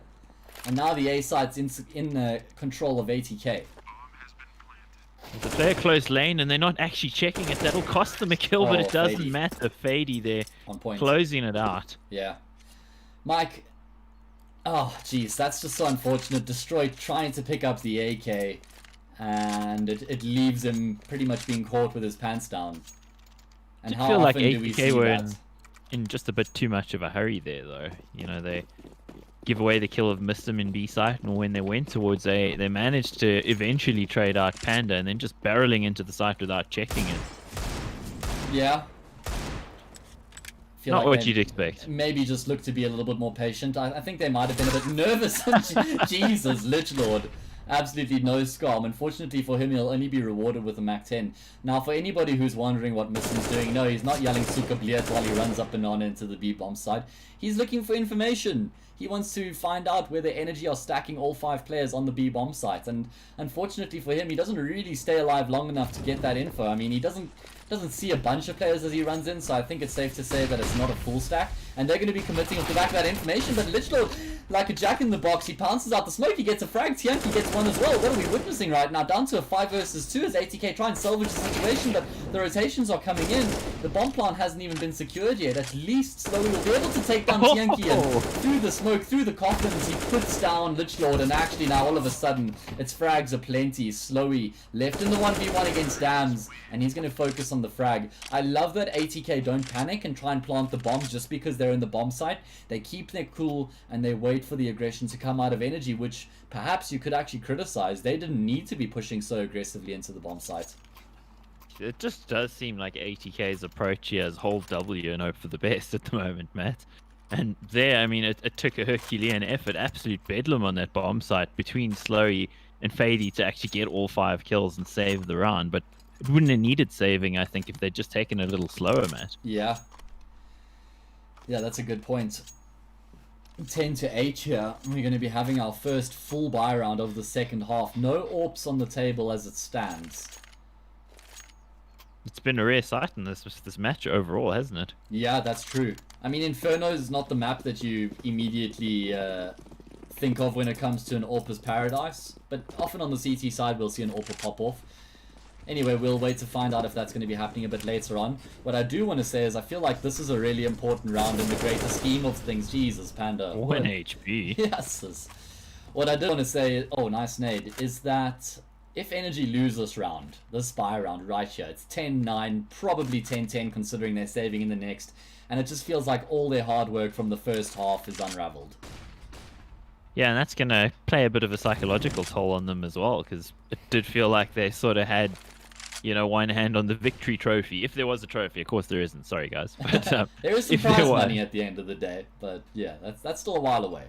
S2: And now the A site's in control of ATK.
S3: They play a close lane and they're not actually checking it. That'll cost them a kill, but it doesn't matter. Fady there,
S2: on point,
S3: closing it out.
S2: Yeah. Mike, oh jeez, that's just so unfortunate. Destroyed trying to pick up the AK, and it leaves him pretty much being caught with his pants down. And how
S3: feel
S2: often
S3: like
S2: do we
S3: ATK
S2: see
S3: were
S2: that?
S3: in just a bit too much of a hurry there, though. You know, they give away the kill of Mistum in B site, and when they went towards A, they managed to eventually trade out Panda, and then just barreling into the site without checking it.
S2: Yeah.
S3: Not what you'd expect.
S2: Maybe just look to be a little bit more patient. I think they might have been a bit nervous. Jesus, Lich Lord. Absolutely no scum. Unfortunately for him, he'll only be rewarded with a Mac 10. Now, for anybody who's wondering what Mistum's doing, no, he's not yelling Suka Bliet while he runs up Banana into the B-bomb side. He's looking for information. He wants to find out whether Energy are stacking all 5 players on the B-bomb site. And unfortunately for him, he doesn't really stay alive long enough to get that info. I mean, he doesn't see a bunch of players as he runs in, so I think it's safe to say that it's not a full stack. And they're going to be committing off the back of that information, but Lich Lord like a jack in the box. He pounces out the smoke, he gets a frag, Tianki gets one as well. What are we witnessing right now? Down to a 5 versus 2 as ATK try and salvage the situation, but the rotations are coming in. The bomb plant hasn't even been secured yet. At least Slowly will be able to take down Tianki, and through the smoke, through the coffins, he puts down Lich Lord, and actually now all of a sudden, it's frags aplenty. Slowly left in the 1v1 against Dams, and he's going to focus on the frag. I love that ATK don't panic and try and plant the bomb just because they're in the bomb site. They keep their cool and they wait for the aggression to come out of energy, which perhaps you could actually criticize. They didn't need to be pushing so aggressively into the bomb site.
S3: It just does seem like ATK's approach here is hold W and hope for the best at the moment, Matt. And there, I mean, it took a Herculean effort, absolute bedlam on that bomb site between Slurry and Fady to actually get all 5 kills and save the round. But it wouldn't have needed saving, I think, if they'd just taken it a little slower, Matt.
S2: Yeah. Yeah, that's a good point. 10 to 8 here. We're going to be having our first full buy round of the second half. No AWPs on the table as it stands.
S3: It's been a rare sight in this match overall, hasn't it?
S2: Yeah, that's true. I mean, Inferno is not the map that you immediately think of when it comes to an AWP's paradise, but often on the CT side we'll see an AWP pop off. Anyway, we'll wait to find out if that's going to be happening a bit later on. What I do want to say is I feel like this is a really important round in the greater scheme of things. Jesus, Panda.
S3: 1 HP.
S2: Yes. What I do want to say, oh, nice nade, is that if Energy lose this round, this spy round right here, it's 10-9, probably 10-10 considering they're saving in the next, and it just feels like all their hard work from the first half is unraveled.
S3: Yeah, and that's going to play a bit of a psychological toll on them as well, because it did feel like they sort of had, you know, one hand on the victory trophy. If there was a trophy, of course there isn't. Sorry, guys. But,
S2: there is some prize money at the end of the day, but yeah, that's still a while away.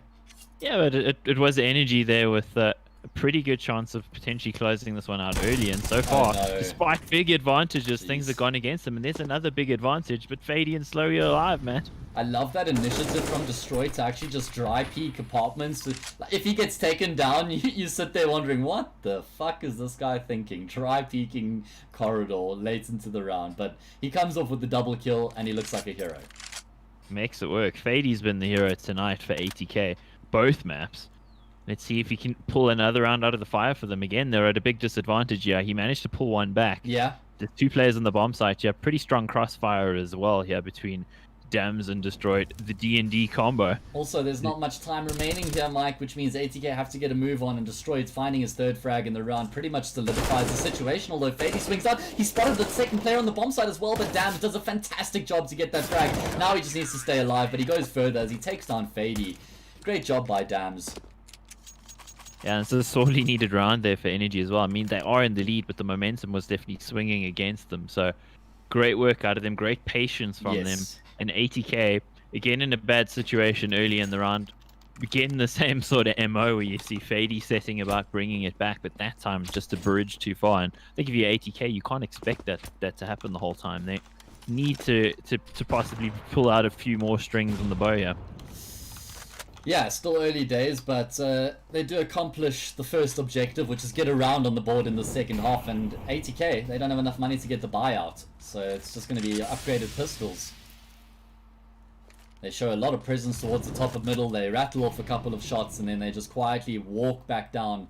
S3: Yeah, but it was energy there with a pretty good chance of potentially closing this one out early, and so far, despite big advantages, things have gone against them, and there's another big advantage, but Fady and Slurry are alive, Matt. I
S2: love that initiative from Destroy to actually just dry peek apartments. If he gets taken down, you sit there wondering, what the fuck is this guy thinking? Dry peeking corridor late into the round, but he comes off with the double kill, and he looks like a hero.
S3: Makes it work. Fady's been the hero tonight for ATK, both maps. Let's see if he can pull another round out of the fire for them again. They're at a big disadvantage here. He managed to pull one back.
S2: Yeah.
S3: There's 2 players on the bomb site here. Pretty strong crossfire as well here between Dams and Destroyed. The D&D combo.
S2: Also, there's not much time remaining here, Mike, which means ATK have to get a move on, and Destroyed finding his 3rd frag in the round pretty much solidifies the situation, although Fady swings out. He spotted the 2nd player on the bomb site as well, but Dams does a fantastic job to get that frag. Now he just needs to stay alive, but he goes further as he takes down Fady. Great job by Dams.
S3: Yeah, it's a sorely needed round there for Energy as well. I mean, they are in the lead, but the momentum was definitely swinging against them. So, great work out of them, great patience from them. And ATK, again in a bad situation early in the round, again the same sort of MO where you see Fady setting about bringing it back, but that time just a bridge too far. And I think if you're ATK, you can't expect that to happen the whole time. They need to possibly pull out a few more strings on the bow here.
S2: Yeah, still early days, but they do accomplish the first objective, which is get around on the board in the second half, and ATK, they don't have enough money to get the buyout, so it's just going to be upgraded pistols. They show a lot of presence towards the top of middle, they rattle off a couple of shots, and then they just quietly walk back down.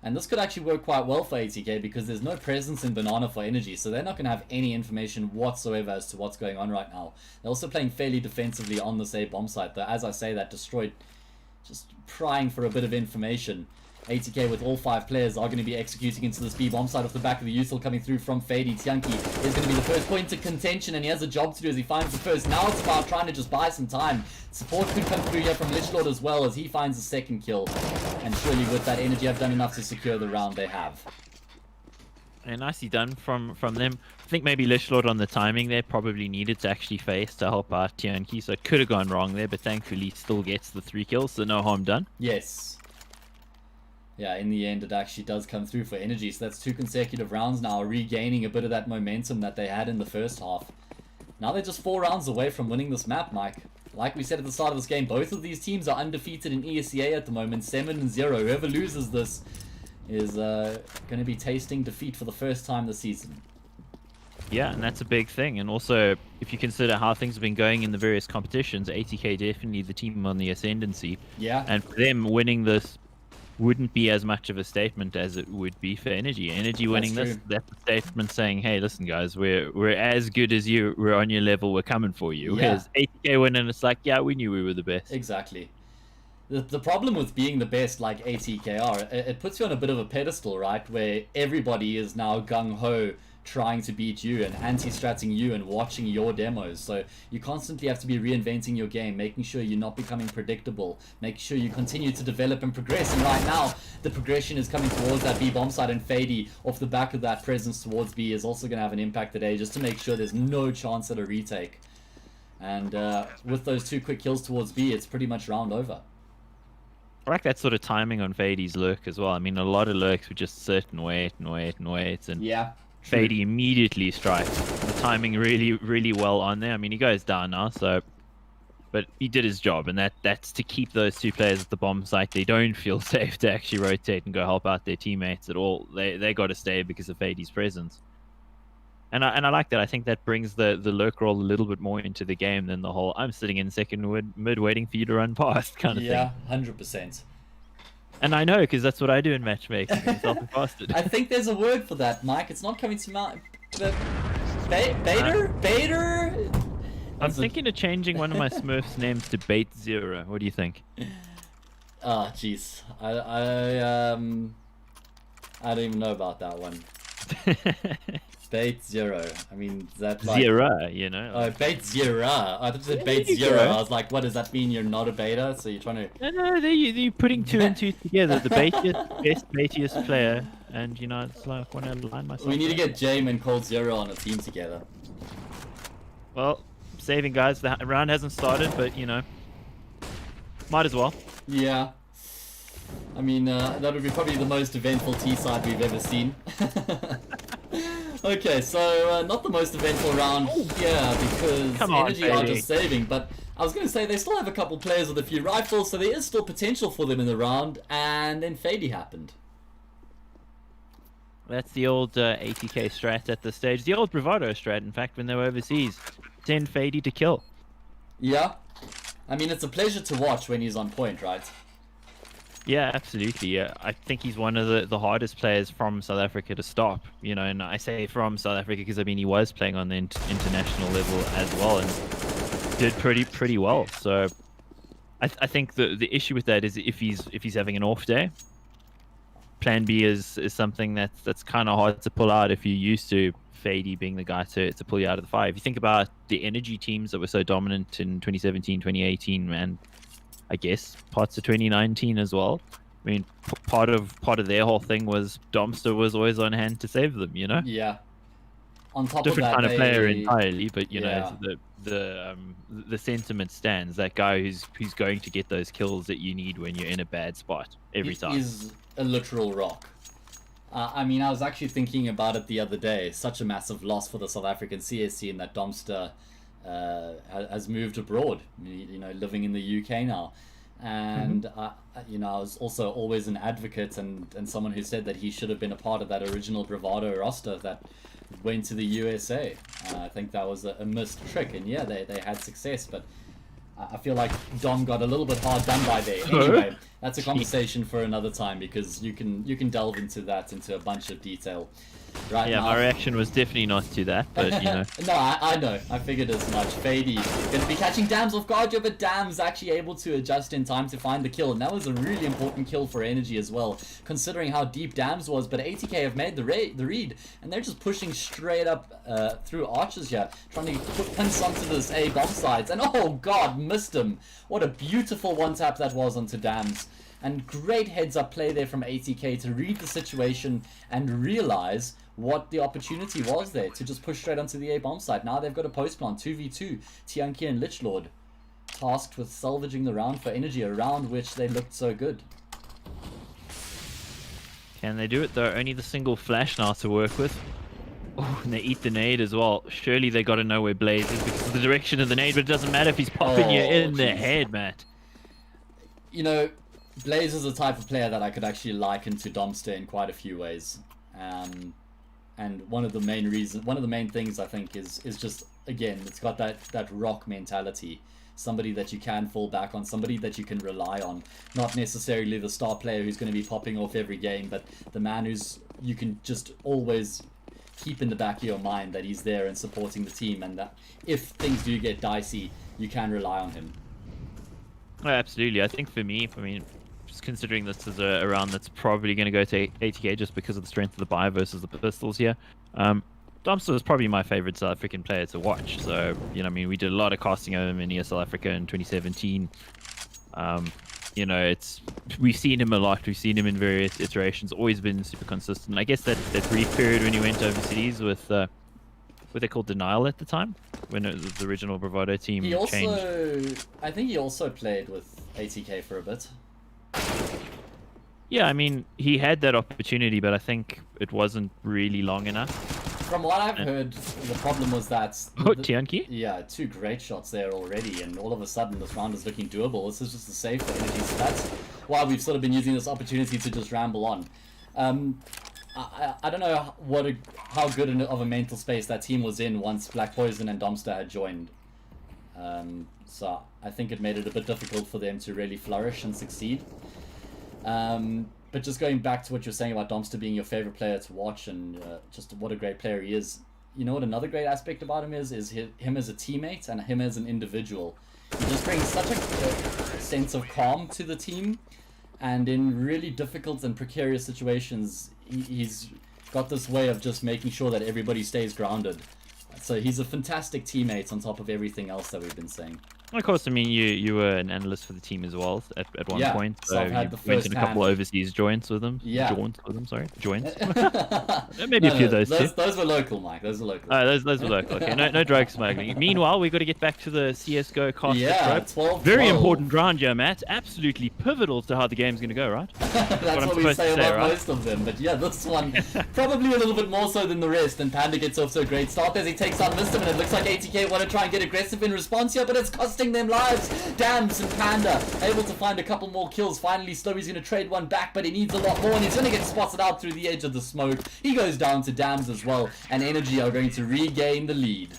S2: And this could actually work quite well for ATK because there's no presence in Banana for Energy, so they're not going to have any information whatsoever as to what's going on right now. They're also playing fairly defensively on this A bomb site, though as I say that, Destroyed just prying for a bit of information. ATK with all 5 players are going to be executing into this B bomb site off the back of the Usul coming through from Fady. Tianki is going to be the first point of contention, and he has a job to do as he finds the first. Now it's about trying to just buy some time. Support could come through here from Lich Lord as well as he finds the 2nd kill. And surely with that Energy have done enough to secure the round they have.
S3: And nicely done from them. I think maybe Lich Lord on the timing there probably needed to actually face to help out Tianki, so it could have gone wrong there, but thankfully still gets the 3 kills, so no harm done.
S2: Yes. Yeah, in the end, it actually does come through for Energy. So that's 2 consecutive rounds now, regaining a bit of that momentum that they had in the first half. Now they're just 4 rounds away from winning this map, Mike. Like we said at the start of this game, both of these teams are undefeated in ESEA at the moment, 7-0. Whoever loses this is going to be tasting defeat for the first time this season.
S3: Yeah, and that's a big thing. And also, if you consider how things have been going in the various competitions, ATK definitely the team on the ascendancy.
S2: Yeah.
S3: And for them, winning this wouldn't be as much of a statement as it would be for Energy. Energy winning
S2: That's
S3: this,
S2: true.
S3: that's a statement saying, "Hey, listen, guys, we're as good as you. We're on your level. We're coming for you."
S2: Yeah.
S3: Whereas ATK winning, it's like, yeah, we knew we were the best.
S2: Exactly. The problem with being the best like ATKR, it puts you on a bit of a pedestal, right? Where everybody is now gung-ho trying to beat you and anti-stratting you and watching your demos. So you constantly have to be reinventing your game, making sure you're not becoming predictable, making sure you continue to develop and progress. And right now, the progression is coming towards that B bomb side, and Fady, off the back of that presence towards B, is also going to have an impact today, just to make sure there's no chance at a retake. And with those 2 quick kills towards B, it's pretty much round over.
S3: I like that sort of timing on Fady's lurk as well. I mean, a lot of lurks would just sit and wait, and
S2: Yeah.
S3: Fady immediately strikes. The timing really well on there. I mean, he goes down now, so, but he did his job, and that's to keep those 2 players at the bomb site. They don't feel safe to actually rotate and go help out their teammates at all. They got to stay because of Fady's presence. And I like that. I think that brings the lurk role a little bit more into the game than the whole "I'm sitting in second mid waiting for you to run past" kind of thing.
S2: Yeah, 100%.
S3: And I know, because that's what I do in matchmaking. I'm self-imposted.
S2: I think there's a word for that, Mike. It's not coming to mind. Baiter? Baiter?
S3: I'm thinking of changing one of my Smurfs names to Bait Zero. What do you think?
S2: Oh, jeez. I don't even know about that one. Bait Zero. I mean, is that like...
S3: Zero, you know?
S2: Oh, Bait Zero. I thought you said Bait
S3: There you
S2: Zero.
S3: go.
S2: I was like, what does that mean? You're not a beta? So you're trying to...
S3: No, you're putting 2 and 2 together. The best baitiest player, and you know, it's like when I line myself.
S2: We need to
S3: up.
S2: get Jame and Cold Zero on a team together.
S3: Well, saving guys. The round hasn't started, but you know, might as well.
S2: Yeah. I mean, that would be probably the most eventful T-side we've ever seen. Okay, so not the most eventful round here because
S3: Come on,
S2: Energy are
S3: Fady.
S2: just saving, but I was going to say they still have a couple players with a few rifles, so there is still potential for them in the round, and then Fady happened.
S3: That's the old ATK strat at this stage. The old bravado strat, in fact, when they were overseas. Send Fady to kill.
S2: Yeah. I mean, it's a pleasure to watch when he's on point, right?
S3: Yeah, absolutely. Yeah, I think he's one of the hardest players from South Africa to stop. You know, and I say from South Africa because I mean he was playing on the international level as well and did pretty well. So I think the issue with that is if he's having an off day. Plan B is something that's kind of hard to pull out if you're used to Fady being the guy to pull you out of the fire. If you think about the Energy teams that were so dominant in 2017, 2018, and I guess parts of 2019 as well. I mean, part of their whole thing was Domster was always on hand to save them. You know,
S2: Yeah. On top
S3: different
S2: of that,
S3: kind of player entirely, but you
S2: Yeah.
S3: know the sentiment stands. That guy who's going to get those kills that you need when you're in a bad spot every time.
S2: Is a literal rock. I mean, I was actually thinking about it the other day. Such a massive loss for the South African CS scene that Domster has moved abroad. You know, living in the UK now. And you know, I was also always an advocate and someone who said that he should have been a part of that original Bravado roster that went to the USA. I think that was a missed trick, and yeah, they had success, but I feel like Dom got a little bit hard done by there. Anyway, that's a conversation for another time because you can delve into a bunch of detail. Right
S3: Yeah,
S2: now.
S3: my reaction was definitely not to that, but you know.
S2: No, I know. I figured as much. Fady going to be catching Dams off guard, but Dams actually able to adjust in time to find the kill, and that was a really important kill for Energy as well, considering how deep Dams was. But ATK have made the read, and they're just pushing straight up through archers here, trying to put pints onto this A bomb sides, and oh god, missed him. What a beautiful one tap that was onto Dams. And great heads-up play there from ATK to read the situation and realize what the opportunity was there to just push straight onto the A bomb site. Now they've got a post plant, 2v2, Tianki and Lichlord, tasked with salvaging the round for Energy, a round which they looked so good.
S3: Can they do it though? Only the single flash now to work with. Oh, and they eat the nade as well. Surely they got to know where Blaze is because of the direction of the nade, but it doesn't matter if he's popping you in the head, Matt.
S2: You know, Blaze is the type of player that I could actually liken to Domster in quite a few ways. And one of the main things I think is just, again, it's got that rock mentality. Somebody that you can fall back on, somebody that you can rely on. Not necessarily the star player who's going to be popping off every game, but the man you can just always keep in the back of your mind that he's there and supporting the team, and that if things do get dicey, you can rely on him.
S3: Oh, absolutely. I think for me, just considering this is a round that's probably going to go to ATK just because of the strength of the buy versus the pistols here. Dumpster is probably my favorite South African player to watch. So, we did a lot of casting of him in ESEA South Africa in 2017. We've seen him a lot. We've seen him in various iterations. Always been super consistent. I guess that brief period when he went overseas with what they called Denial at the time, when it was the original Bravado team changed.
S2: I think he also played with ATK for a bit.
S3: Yeah, he had that opportunity, but I think it wasn't really long enough.
S2: From what I've heard, the problem was that...
S3: Tianqi?
S2: Yeah, 2 great shots there already, and all of a sudden this round is looking doable. This is just a save for energy, so that's why we've sort of been using this opportunity to just ramble on. I don't know how good of a mental space that team was in once Black Poison and Domster had joined. So I think it made it a bit difficult for them to really flourish and succeed. But just going back to what you're saying about Domster being your favorite player to watch, and just what a great player he is. You know what another great aspect about him is him as a teammate and him as an individual. He just brings such a sense of calm to the team, and in really difficult and precarious situations, he's got this way of just making sure that everybody stays grounded. So he's a fantastic teammate on top of everything else that we've been saying.
S3: Of course, you were an analyst for the team as well at one point.
S2: So I've had
S3: you went in a couple of overseas joints with them.
S2: Yeah.
S3: Joints. Maybe a few of those too.
S2: Those were local, Mike. Those were local.
S3: Oh, those were local. Okay, no drug smuggling. Meanwhile, we've got to get back to the CSGO cost.
S2: Yeah, 12-12.
S3: Very important round here, Matt. Absolutely pivotal to how the game's going to go, right?
S2: That's what we say about most of them. But yeah, this one, probably a little bit more so than the rest. And Panda gets off to a great start as he takes on Mystim, and it looks like ATK want to try and get aggressive in response here, but it's costing them lives. Dams and Panda able to find a couple more kills. Finally, Slowey's going to trade one back, but he needs a lot more, and he's going to get spotted out through the edge of the smoke. He goes down to Dams as well, and Energy are going to regain the lead.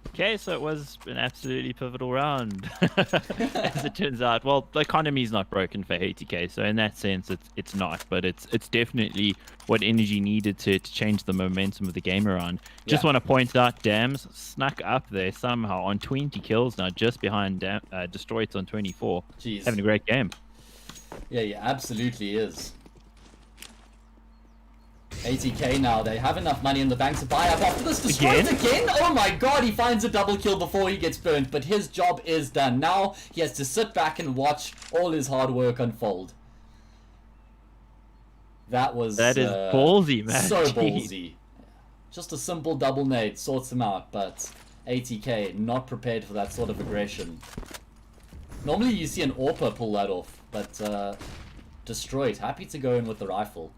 S3: Okay, so it was an absolutely pivotal round, as it turns out. Well, the economy's not broken for ATK, so in that sense, it's not. But it's definitely what Energy needed to change the momentum of the game around. Just want to point out, Dams snuck up there somehow on 20 kills now, just behind Destroyed on 24.
S2: Jeez.
S3: Having a great game.
S2: Yeah, he absolutely is. ATK now, they have enough money in the bank to buy up after this. Destroyed again? Oh my god, he finds a double kill before he gets burnt, but his job is done. Now he has to sit back and watch all his hard work unfold. That is
S3: ballsy, man.
S2: So ballsy. Just a simple double nade sorts him out, but ATK not prepared for that sort of aggression. Normally you see an AWPer pull that off, but Destroyed, happy to go in with the rifle.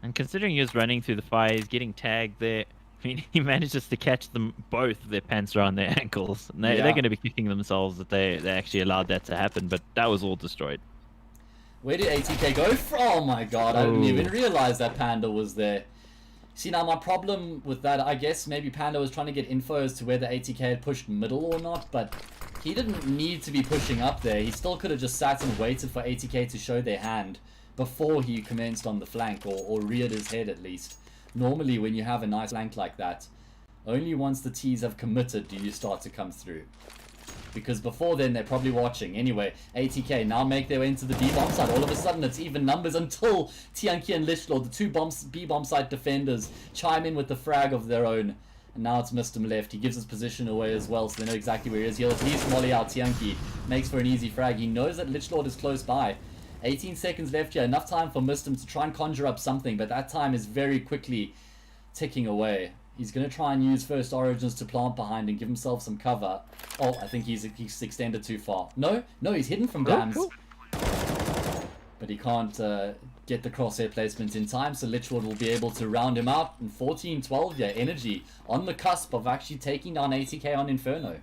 S3: And considering he was running through the fire, he's getting tagged there. He manages to catch them both, their pants around their ankles. And they're going to be kicking themselves that they actually allowed that to happen, but that was all Destroyed.
S2: Where did ATK go from? Oh my god, I didn't even realize that Panda was there. See, now my problem with that, I guess maybe Panda was trying to get info as to whether ATK had pushed middle or not, but he didn't need to be pushing up there. He still could have just sat and waited for ATK to show their hand before he commenced on the flank, or reared his head at least. Normally when you have a nice flank like that, only once the T's have committed do you start to come through. Because before then they're probably watching. Anyway, ATK now make their way into the B-bomb site. All of a sudden it's even numbers until Tianqi and Lichlord, the two B-bomb site defenders, chime in with the frag of their own. And now it's Mystim left. He gives his position away as well, so they know exactly where he is. He'll at least molly out Tianqi. Makes for an easy frag. He knows that Lichlord is close by. 18 seconds left here, enough time for Mystim to try and conjure up something, but that time is very quickly ticking away. He's going to try and use First Origins to plant behind and give himself some cover. Oh, I think he's extended too far. No, he's hidden from Dams.
S3: Cool.
S2: But he can't get the crosshair placement in time, so Lichlord will be able to round him out. And 14-12, yeah, Energy on the cusp of actually taking down ATK on Inferno.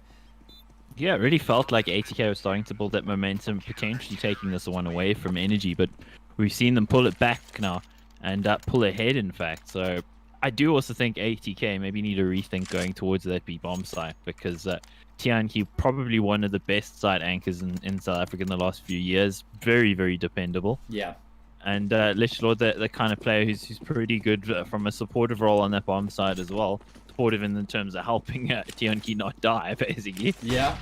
S3: Yeah, it really felt like ATK was starting to build that momentum, potentially taking this one away from Energy, but we've seen them pull it back now. and pull ahead, in fact. So I do also think ATK maybe need to rethink going towards that B bomb site, because Tianqi probably one of the best site anchors in South Africa in the last few years. Very, very dependable.
S2: Yeah.
S3: And Lichlord, the kind of player who's pretty good from a supportive role on that bomb side as well. Supportive in terms of helping Tianqi not die, basically.
S2: Yeah.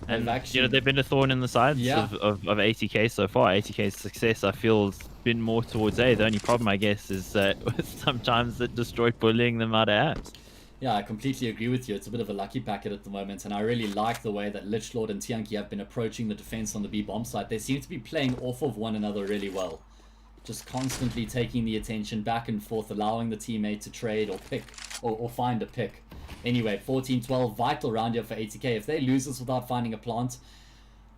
S3: And
S2: actually,
S3: they've been a thorn in the sides
S2: Yeah.
S3: of ATK so far. ATK's success, I feel, has been more towards A. The only problem, I guess, is sometimes that Destroyed bullying them out of apps.
S2: Yeah, I completely agree with you. It's a bit of a lucky packet at the moment, and I really like the way that Lichlord and Tianqi have been approaching the defense on the B bomb site. They seem to be playing off of one another really well. Just constantly taking the attention back and forth, allowing the teammate to trade or pick or find a pick. Anyway, 14-12, vital round here for ATK. If they lose this without finding a plant,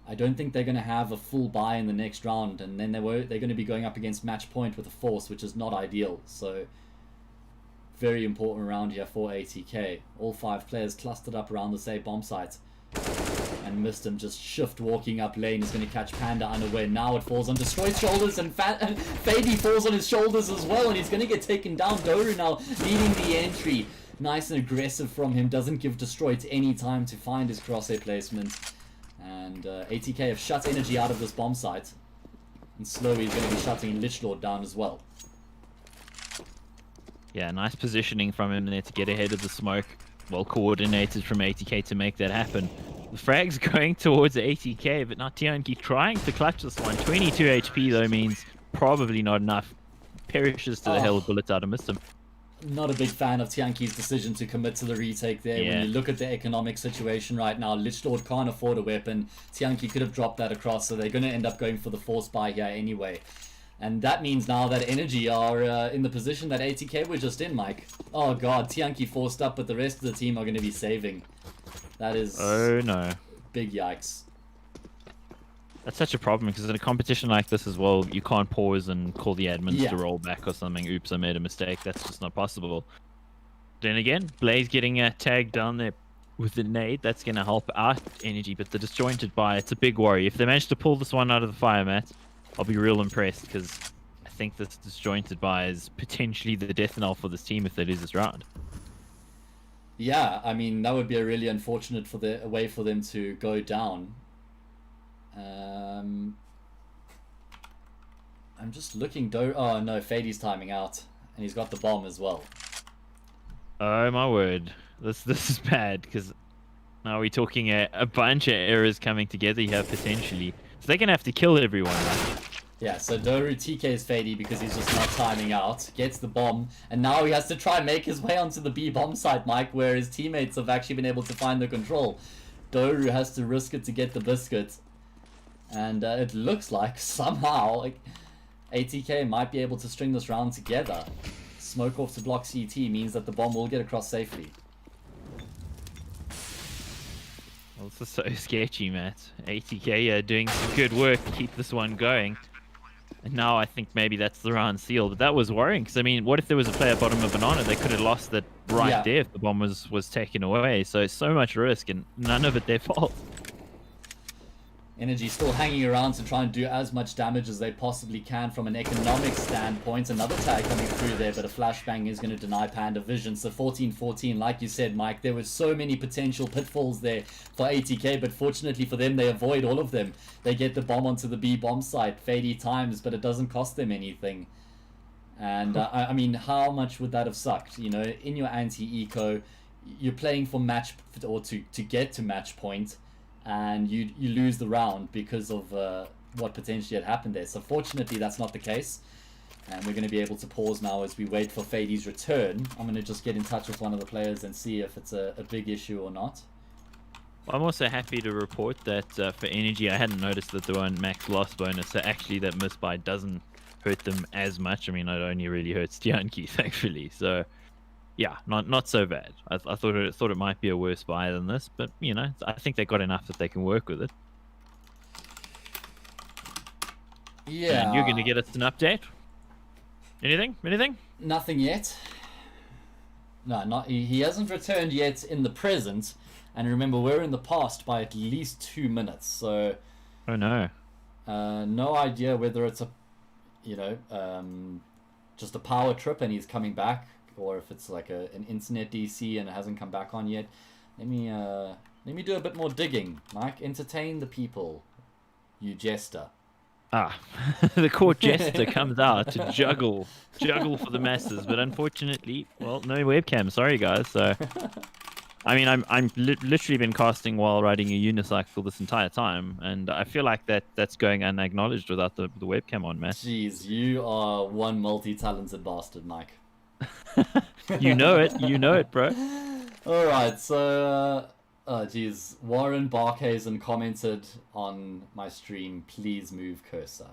S2: I don't think they're going to have a full buy in the next round, and then they're going to be going up against match point with a force, which is not ideal. So very important round here for ATK. All 5 players clustered up around the same bomb site. And missed him, just shift walking up lane is going to catch Panda unaware. Now it falls on Destroyed's shoulders, and Fady falls on his shoulders as well, and he's going to get taken down. Doru now leading the entry. Nice and aggressive from him, doesn't give Destroyed any time to find his crosshair placement. And ATK have shut energy out of this bomb site. And slowly he's going to be shutting Lichlord down as well.
S3: Yeah, nice positioning from him there to get ahead of the smoke. Well coordinated from ATK to make that happen. The frag's going towards ATK, but not Tianqi trying to clutch this one. 22 HP though means probably not enough. Perishes to the hell with bullets out of missed him.
S2: Not a big fan of Tianqi's decision to commit to the retake there.
S3: Yeah.
S2: When you look at the economic situation right now, Lichlord can't afford a weapon. Tianqi could have dropped that across, so they're going to end up going for the force buy here anyway. And that means now that Energy are in the position that ATK were just in, Mike. Oh god, Tianqi forced up, but the rest of the team are going to be saving. That is...
S3: Oh no.
S2: Big yikes.
S3: That's such a problem, because in a competition like this as well, you can't pause and call the admins to roll back or something. Oops, I made a mistake. That's just not possible. Then again, Blaze getting tagged down there with the nade. That's going to help out Energy, but the disjointed buy, it's a big worry. If they manage to pull this one out of the fire mat, I'll be real impressed, because I think this disjointed buy is potentially the death knell for this team if they lose this round.
S2: Yeah, I mean, that would be a really unfortunate way for them to go down. I'm just looking. Oh no, Fady's timing out, and he's got the bomb as well.
S3: Oh my word, this is bad, because now we're talking a bunch of errors coming together here potentially. So they're gonna have to kill everyone. Right?
S2: Yeah, so Doru TK's Fady because he's just not timing out, gets the bomb, and now he has to try and make his way onto the B bomb site, Mike, where his teammates have actually been able to find the control. Doru has to risk it to get the biscuit. And it looks like somehow ATK might be able to string this round together. Smoke off to block CT means that the bomb will get across safely.
S3: Well, this is so sketchy, Matt. ATK doing some good work to keep this one going. And now I think maybe that's the round seal. But that was worrying, because I mean, what if there was a player bottom of Banana? They could have lost that right there if the bomb was taken away. So much risk, and none of it their fault.
S2: Energy still hanging around to try and do as much damage as they possibly can from an economic standpoint. Another tag coming through there, but a flashbang is going to deny Panda vision. So 14-14, like you said, Mike, there were so many potential pitfalls there for ATK, but fortunately for them, they avoid all of them. They get the bomb onto the B bomb site 80 times, but it doesn't cost them anything. And I mean, how much would that have sucked? You know, in your anti-eco, you're playing for match, or to get to match point, and you lose the round because of what potentially had happened there. So fortunately that's not the case, and we're going to be able to pause now as we wait for Fady's return. I'm going to just get in touch with one of the players and see if it's a big issue or not.
S3: I'm also happy to report that for Energy, I hadn't noticed that the one max loss bonus, so actually that misbuy doesn't hurt them as much. I mean, it only really hurts Tianqi, thankfully. So yeah, not so bad. I thought it might be a worse buy than this, but you know, I think they got enough that they can work with it.
S2: Yeah.
S3: And you're going to get us an update? Anything?
S2: Nothing yet. No, he hasn't returned yet in the present. And remember, we're in the past by at least 2 minutes. So,
S3: oh no.
S2: No idea whether it's just a power trip and he's coming back, or if it's like an internet DC and it hasn't come back on yet. Let me do a bit more digging, Mike. Entertain the people, you jester.
S3: Ah, the court jester comes out to juggle for the masses, but unfortunately, well, no webcam. Sorry, guys. So, I mean, I'm literally been casting while riding a unicycle this entire time, and I feel like that's going unacknowledged without the webcam on, man.
S2: Jeez, you are one multi-talented bastard, Mike.
S3: You know it, bro.
S2: All right, so. Oh, geez. Warren Barkhazen commented on my stream, please move cursor.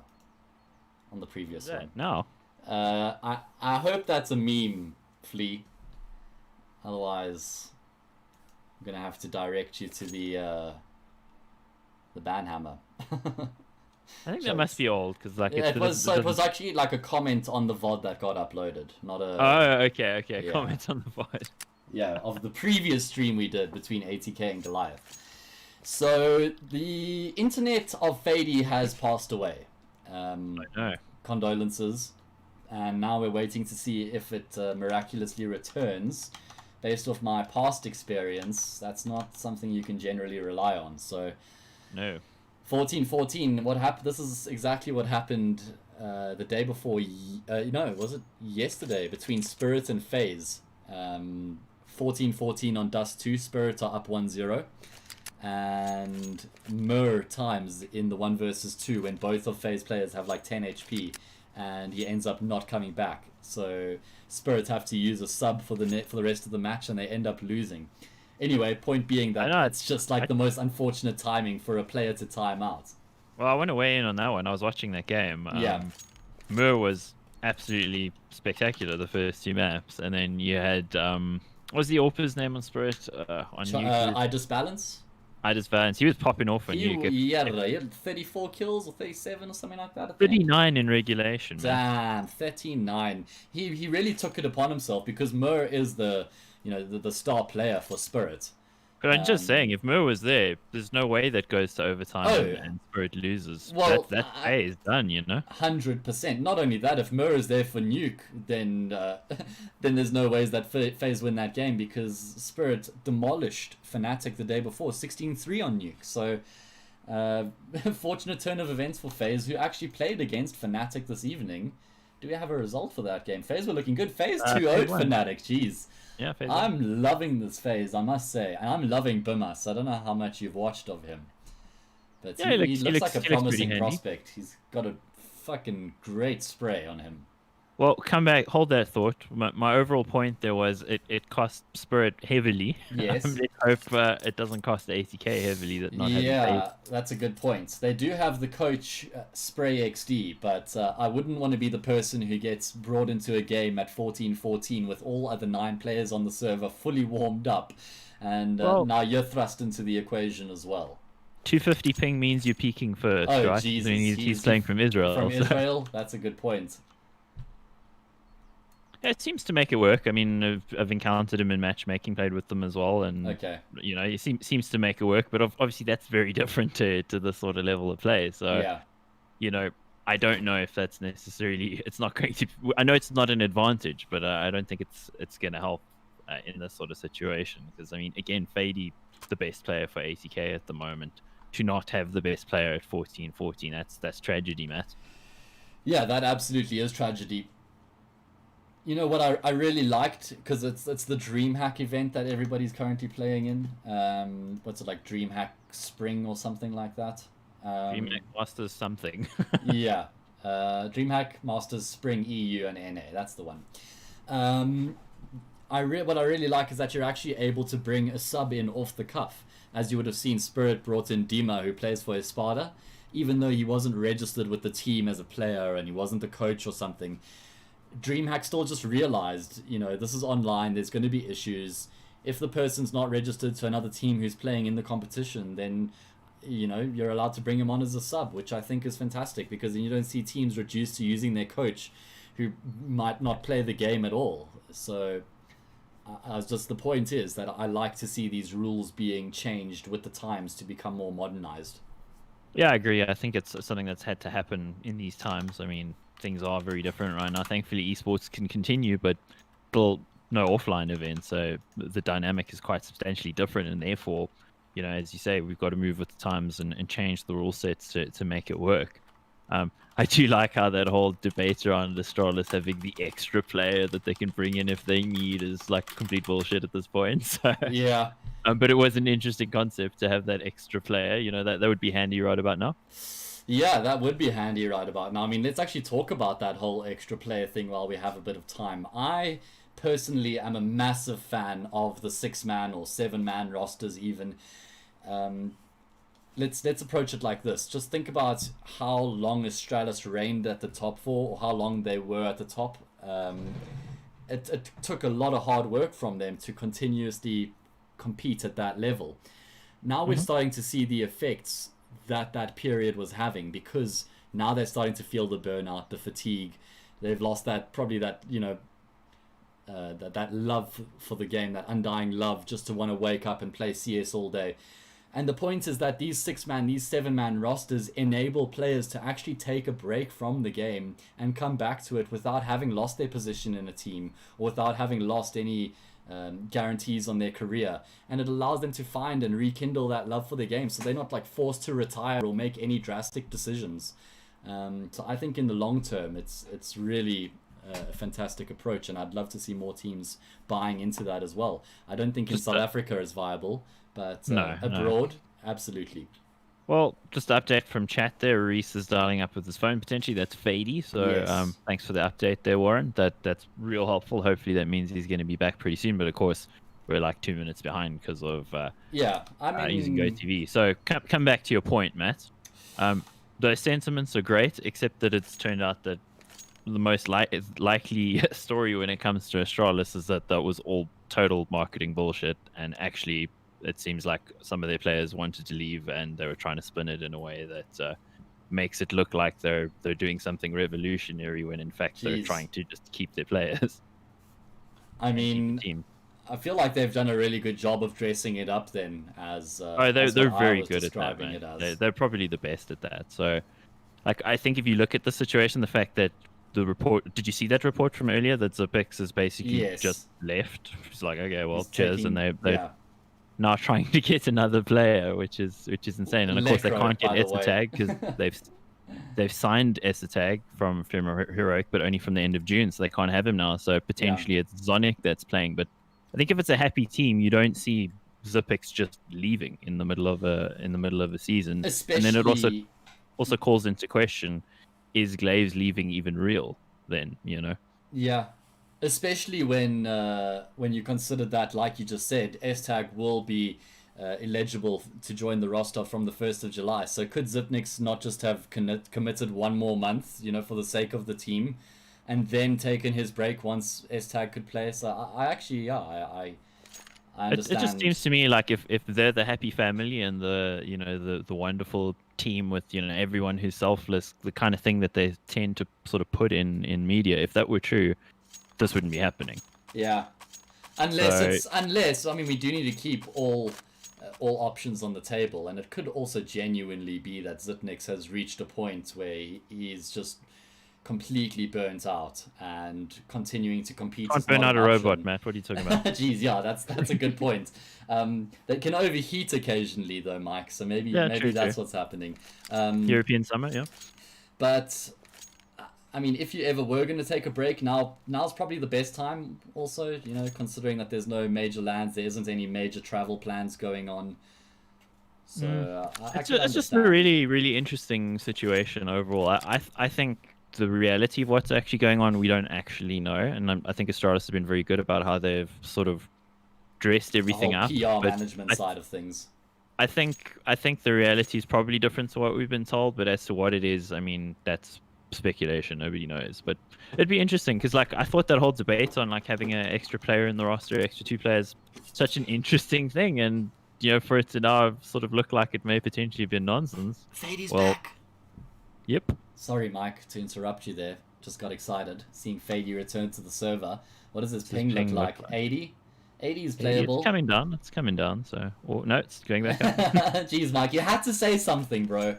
S2: On the previous one.
S3: No.
S2: I hope that's a meme, Flea. Otherwise, I'm going to have to direct you to the banhammer.
S3: I think that must be old, because like...
S2: Yeah, it was actually like a comment on the VOD that got uploaded, not a...
S3: Oh, okay.
S2: Yeah.
S3: Comment on the VOD.
S2: Yeah, of the previous stream we did between ATK and Goliath. So, the internet of Fady has passed away.
S3: I know.
S2: Condolences. And now we're waiting to see if it miraculously returns. Based off my past experience, that's not something you can generally rely on. So,
S3: no.
S2: 14-14, what happened? This is exactly what happened the day before. Was it yesterday between Spirit and FaZe? 14-14 on Dust 2, Spirit are up 1-0. And Mur times in the 1 versus 2 when both of FaZe players have like 10 HP and he ends up not coming back. So Spirit have to use a sub for the rest of the match and they end up losing. Anyway, point being that it's just like the most unfortunate timing for a player to time out.
S3: Well, I went away in on that one. I was watching that game.
S2: Yeah.
S3: Mur was absolutely spectacular the first 2 maps, and then you had what was the AWP's name on Spirit on Nuke?
S2: Idisbalance.
S3: Idisbalance. He was popping off on Nuke.
S2: He had 34 kills or 37 or something like that. I think.
S3: 39 in regulation.
S2: Damn, 39. He really took it upon himself because Mur is the star player for Spirit.
S3: But I'm just saying, if Mur was there, there's no way that goes to overtime and Spirit loses.
S2: Well,
S3: that play is done,
S2: 100%. Not only that, if Mur is there for Nuke, then there's no ways that FaZe win that game because Spirit demolished Fnatic the day before, 16-3 on Nuke. So, fortunate turn of events for FaZe, who actually played against Fnatic this evening. Do we have a result for that game? FaZe were looking good. FaZe 2-0 Fnatic, jeez.
S3: Yeah,
S2: I'm loving this phase, I must say. And I'm loving Bimas. I don't know how much you've watched of him. But
S3: yeah,
S2: he looks like a promising
S3: handy.
S2: prospect. He's got a fucking great spray on him.
S3: Well, come back, hold that thought. My overall point there was it cost Spirit heavily.
S2: Yes.
S3: Let's hope it doesn't cost the ATK heavily.
S2: That's a good point. They do have the coach Spray XD, but I wouldn't want to be the person who gets brought into a game at 14-14 with all other 9 players on the server fully warmed up. And now you're thrust into the equation as well.
S3: 250 ping means you're peaking first, right?
S2: Jesus.
S3: I mean, he's playing from Israel.
S2: From Israel? That's a good point.
S3: Yeah, it seems to make it work. I mean, I've encountered him in matchmaking, played with them as well, and he seems to make it work. But obviously, that's very different to this sort of level of play. So, I don't know if that's necessarily. It's not going to. I know it's not an advantage, but I don't think it's going to help in this sort of situation. Because I mean, again, Fady, the best player for ATK at the moment, to not have the best player at 14-14, that's tragedy, Matt.
S2: Yeah, that absolutely is tragedy. You know what I really liked, because it's the DreamHack event that everybody's currently playing in. What's it like, DreamHack Spring or something like that?
S3: DreamHack Masters something.
S2: Yeah, DreamHack Masters Spring EU and NA. That's the one. What I really like is that you're actually able to bring a sub in off the cuff, as you would have seen. Spirit brought in Dima, who plays for Espada, even though he wasn't registered with the team as a player and he wasn't the coach or something. DreamHack still just realized, this is online, there's going to be issues. If the person's not registered to another team who's playing in the competition, then, you're allowed to bring him on as a sub, which I think is fantastic, because then you don't see teams reduced to using their coach who might not play the game at all. So, the point is that I like to see these rules being changed with the times to become more modernized.
S3: Yeah, I agree. I think it's something that's had to happen in these times. I mean, things are very different right now. Thankfully, esports can continue, but still no offline events, so the dynamic is quite substantially different, and therefore, as you say, we've got to move with the times and change the rule sets to make it work. I do like how that whole debate around Astralis having the extra player that they can bring in if they need is like complete bullshit at this point. So,
S2: Yeah.
S3: but it was an interesting concept to have that extra player. That would be handy right about now.
S2: Yeah, that would be handy right about now. I mean, let's actually talk about that whole extra player thing while we have a bit of time. I personally am a massive fan of the 6-man or 7-man rosters even. Let's approach it like this. Just think about how long Astralis reigned at the top for, or how long they were at the top. It took a lot of hard work from them to continuously compete at that level. Now we're starting to see the effects that period was having, because now they're starting to feel the burnout, the fatigue. They've lost that that love for the game, that undying love just to want to wake up and play CS all day. And the point is that these 6-man, these 7-man rosters enable players to actually take a break from the game and come back to it without having lost their position in a team, or without having lost any guarantees on their career. And it allows them to find and rekindle that love for the game, so they're not like forced to retire or make any drastic decisions. So I think in the long term, it's really a fantastic approach, and I'd love to see more teams buying into that as well. I don't think in South Africa is viable, but abroad, absolutely.
S3: Well, just an update from chat there. Reese is dialing up with his phone potentially. That's Fady. So
S2: Yes.
S3: Thanks for the update there, Warren. That's real helpful. Hopefully that means he's going to be back pretty soon. But of course, we're like 2 minutes behind because of using GoTV. So come back to your point, Matt. Those sentiments are great, except that it's turned out that the most likely story when it comes to Astralis is that was all total marketing bullshit, and actually it seems like some of their players wanted to leave and they were trying to spin it in a way that makes it look like they're doing something revolutionary when in fact they're trying to just keep their players.
S2: I mean, I feel like they've done a really good job of dressing it up then as
S3: they're very good at that, man. They're probably the best at that. So like, I think if you look at the situation, the fact that the report, did you see that report from earlier that Zipix is basically just left? It's like, okay, well, cheers, and they're now trying to get another player, which is insane. And of course they can't get ESEA because they've signed ESEA from Heroic, but only from the end of June, so they can't have him now. So potentially it's Zonic that's playing. But I think if it's a happy team, you don't see Zipix just leaving in the middle of a season.
S2: Especially...
S3: And then it also calls into question, is Glaves leaving even real then,
S2: Yeah. Especially when you consider that, like you just said, ESEA will be eligible to join the roster from the 1st of July. So could Zipnix not just have committed 1 more month, for the sake of the team, and then taken his break once ESEA could play? So I actually, I understand.
S3: It just seems to me like if they're the happy family and the wonderful team with everyone who's selfless, the kind of thing that they tend to sort of put in media, if that were true, this wouldn't be happening.
S2: Yeah, unless I mean, we do need to keep all options on the table, and it could also genuinely be that Zipnix has reached a point where he's just completely burnt out and continuing to compete.
S3: Can't burn out a robot, Matt. What are you talking about?
S2: Jeez, yeah, that's a good point. They can overheat occasionally, though, Mike. So maybe that's what's happening.
S3: European summer, yeah.
S2: But I mean, if you ever were going to take a break, now's probably the best time. Also, considering that there's no major lands, there isn't any major travel plans going on. So
S3: it's just a really, really interesting situation overall. I think the reality of what's actually going on, we don't actually know, and I think Astralis has been very good about how they've sort of dressed everything up.
S2: PR management side of things.
S3: I think the reality is probably different to what we've been told, but as to what it is, I mean, that's speculation. Nobody knows, but it'd be interesting because, like, I thought that whole debate on like having an extra player in the roster, extra 2 players, such an interesting thing, and for it to now sort of look like it may potentially have been nonsense.
S2: Fady's back.
S3: Yep.
S2: Sorry, Mike, to interrupt you there. Just got excited seeing Fady return to the server. What does his ping look like? 80? 80 is playable.
S3: It's coming down. So, no, it's going back up.
S2: Jeez, Mike, you had to say something, bro.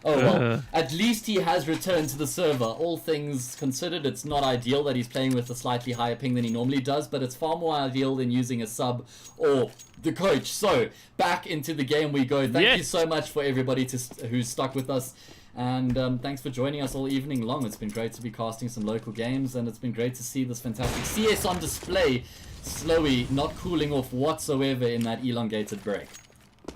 S2: Oh well, at least he has returned to the server. All things considered, it's not ideal that he's playing with a slightly higher ping than he normally does, but it's far more ideal than using a sub or the coach. So, back into the game we go. Thank you so much for everybody who's stuck with us. And thanks for joining us all evening long. It's been great to be casting some local games, and it's been great to see this fantastic CS on display. Slowy, not cooling off whatsoever in that elongated break.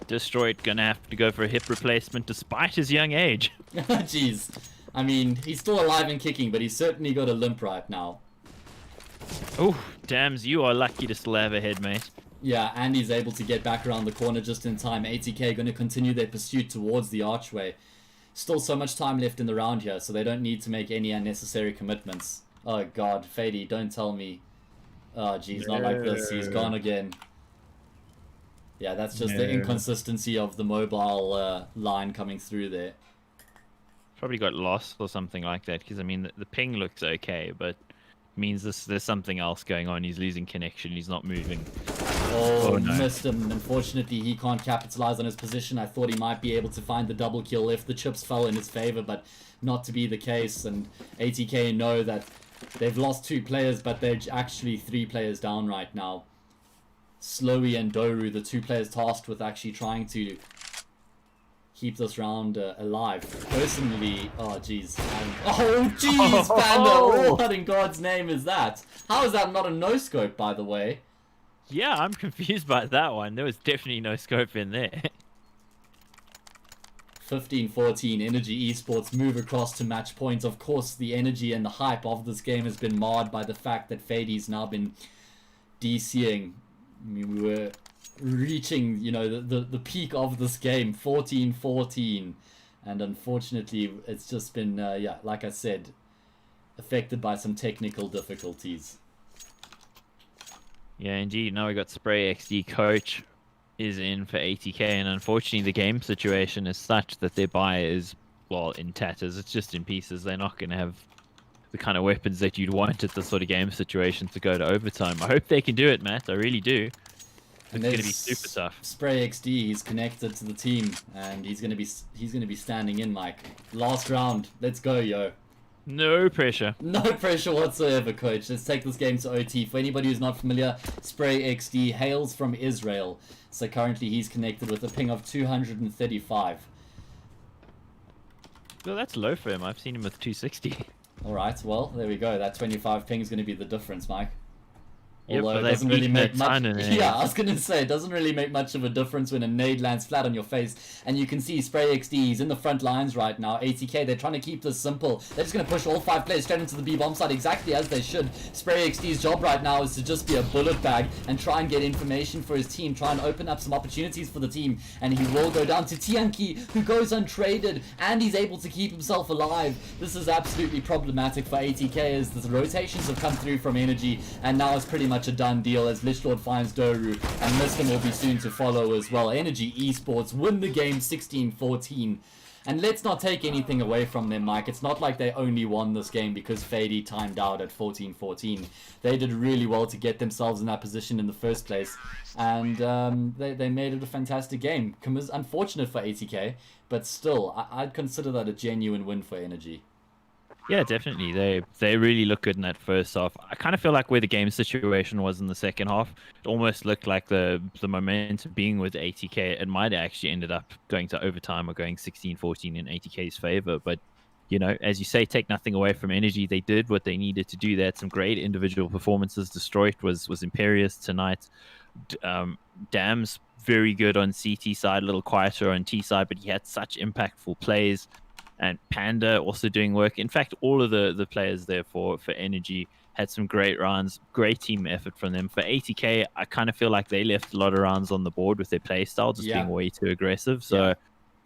S3: Destroyed, gonna have to go for a hip replacement despite his young age.
S2: Jeez. I mean, he's still alive and kicking, but he's certainly got a limp right now.
S3: Oh, Dams, you are lucky to still have a head, mate.
S2: Yeah, and he's able to get back around the corner just in time. ATK going to continue their pursuit towards the archway. Still so much time left in the round here, so they don't need to make any unnecessary commitments. Oh god, Fady, don't tell me. Oh jeez, not like this. He's gone again. Yeah, that's just the inconsistency of the mobile line coming through there.
S3: Probably got lost or something like that, because I mean the ping looks okay, but means there's something else going on. He's losing connection. He's not moving.
S2: Oh, no. Missed him. Unfortunately, he can't capitalize on his position. I thought he might be able to find the double kill if the chips fell in his favor, but not to be the case. And ATK know that they've lost 2 players, but they're actually 3 players down right now. Slowy and Doru, the 2 players tasked with actually trying to keep this round alive. Personally, oh jeez. Oh jeez, Panda! What in God's name is that? How is that not a no-scope, by the way?
S3: Yeah, I'm confused by that one. There was definitely no scope in there.
S2: 15-14, Energy Esports move across to match points. Of course, the energy and the hype of this game has been marred by the fact that Fady's now been DCing. I mean, we were reaching, you know, the peak of this game, 14-14. And unfortunately, it's just been, yeah, like I said, affected by some technical difficulties.
S3: Yeah, indeed. Now we got Spray XD coach is in for ATK, and unfortunately the game situation is such that their buy is, well, in tatters. It's just in pieces. They're not going to have the kind of weapons that you'd want at this sort of game situation to go to overtime. I hope they can do it, Matt. I really do. It's going to be super tough.
S2: Spray XD, he's connected to the team, and he's going to be standing in, Mike. Last round. Let's go, yo.
S3: No pressure.
S2: No pressure whatsoever, coach. Let's take this game to OT. For anybody who's not familiar, Spray XD hails from Israel. So currently he's connected with a ping of 235.
S3: Well, that's low for him. I've seen him with 260.
S2: Alright, well, there we go. That 25 ping is going to be the difference, Mike.
S3: Yep,
S2: Although it doesn't really make much. Yeah, I was gonna say it doesn't really make much of a difference when a nade lands flat on your face, and you can see Spray XD. He's in the front lines right now. ATK, they're trying to keep this simple. They're just gonna push all 5 players straight into the B bomb side exactly as they should. Spray XD's job right now is to just be a bullet bag and try and get information for his team, try and open up some opportunities for the team, and he will go down to Tianki, who goes untraded, and he's able to keep himself alive. This is absolutely problematic for ATK as the rotations have come through from Energy, and now it's pretty much a done deal as Lichlord finds Doru, and Mistin will be soon to follow as well. Energy Esports win the game 16-14. And let's not take anything away from them, Mike. It's not like they only won this game because Fady timed out at 14-14. They did really well to get themselves in that position in the first place. And they made it a fantastic game. Unfortunate for ATK, but still, I'd consider that a genuine win for Energy.
S3: Yeah, definitely. They really look good in that first half. I kind of feel like where the game situation was in the second half, it almost looked like the momentum being with ATK, it might have actually ended up going to overtime or going 16-14 in ATK's favor. But, you know, as you say, take nothing away from Energy. They did what they needed to do. They had some great individual performances. Destroyed was Imperious tonight. Dam's very good on CT side, a little quieter on T side, but he had such impactful plays. And Panda also doing work. In fact, all of the players there for Energy had some great rounds, great team effort from them. For ATK, I kind of feel like they left a lot of rounds on the board with their play style, just being way too aggressive. So,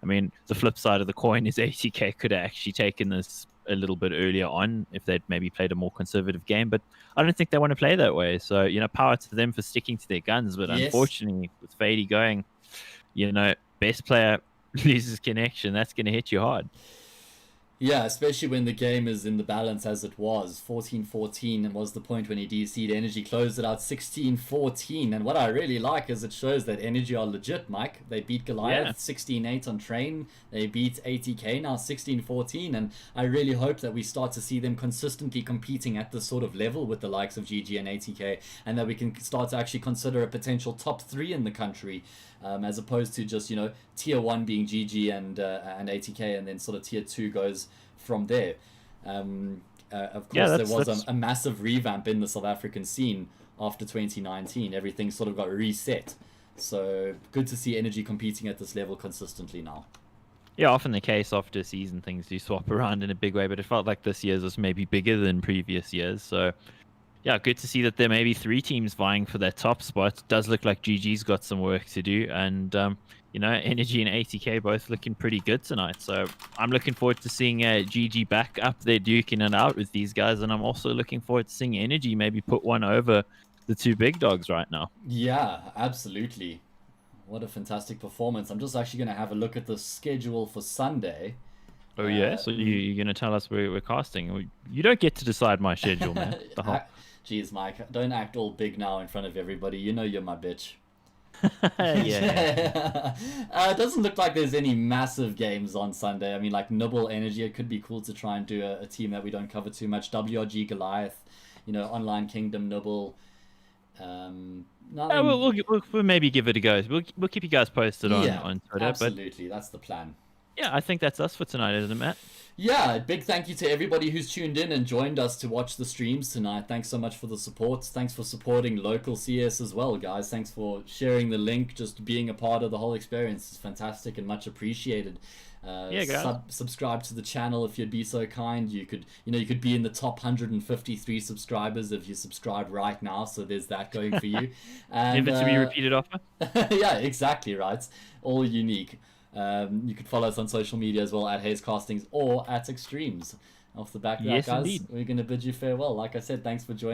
S3: I mean, the flip side of the coin is ATK could have actually taken this a little bit earlier on if they'd maybe played a more conservative game. But I don't think they want to play that way. So, you know, power to them for sticking to their guns. But unfortunately, with Fady going, you know, best player loses connection, that's going to hit you hard.
S2: Yeah, especially when the game is in the balance as it was. 14-14 was the point when he DC'd Energy, closed it out 16-14. And what I really like is it shows that Energy are legit, Mike. They beat Goliath 16-8 on Train. They beat ATK now 16-14. And I really hope that we start to see them consistently competing at this sort of level with the likes of GG and ATK, and that we can start to actually consider a potential top 3 in the country. As opposed to just, you know, tier 1 being GG and ATK, and then sort of tier 2 goes from there. Of course, there was a massive revamp in the South African scene after 2019. Everything sort of got reset. So good to see Energy competing at this level consistently now.
S3: Yeah, often the case after a season, things do swap around in a big way, but it felt like this year's was maybe bigger than previous years. So yeah, good to see that there may be 3 teams vying for that top spot. It does look like GG's got some work to do, and you know, Energy and ATK both looking pretty good tonight. So I'm looking forward to seeing GG back up there duking it out with these guys, and I'm also looking forward to seeing Energy maybe put one over the 2 big dogs right now.
S2: Yeah, absolutely. What a fantastic performance. I'm just actually going to have a look at the schedule for Sunday.
S3: Oh yeah, so you're going to tell us we're casting? You don't get to decide my schedule, man.
S2: Jeez, Mike, don't act all big now in front of everybody. You know you're my bitch.
S3: Yeah.
S2: It doesn't look like there's any massive games on Sunday. I mean, like Nibble Energy, it could be cool to try and do a team that we don't cover too much. WRG Goliath, you know, Online Kingdom Nibble.
S3: We'll maybe give it a go. We'll keep you guys posted on Twitter.
S2: Absolutely, that's the plan.
S3: Yeah, I think that's us for tonight, isn't it, Matt?
S2: Yeah, big thank you to everybody who's tuned in and joined us to watch the streams tonight. Thanks so much for the support. Thanks for supporting local CS as well, guys. Thanks for sharing the link, just being a part of the whole experience. It's fantastic and much appreciated.
S3: Yeah, guys.
S2: Subscribe to the channel if you'd be so kind. You could be in the top 153 subscribers if you subscribe right now. So there's that going for you. And,
S3: never to be repeated offer.
S2: Yeah, exactly right. All unique. You could follow us on social media as well at Hayes Castings or at Extremes. Off the back of that, guys, we're going to bid you farewell. Like I said, thanks for joining.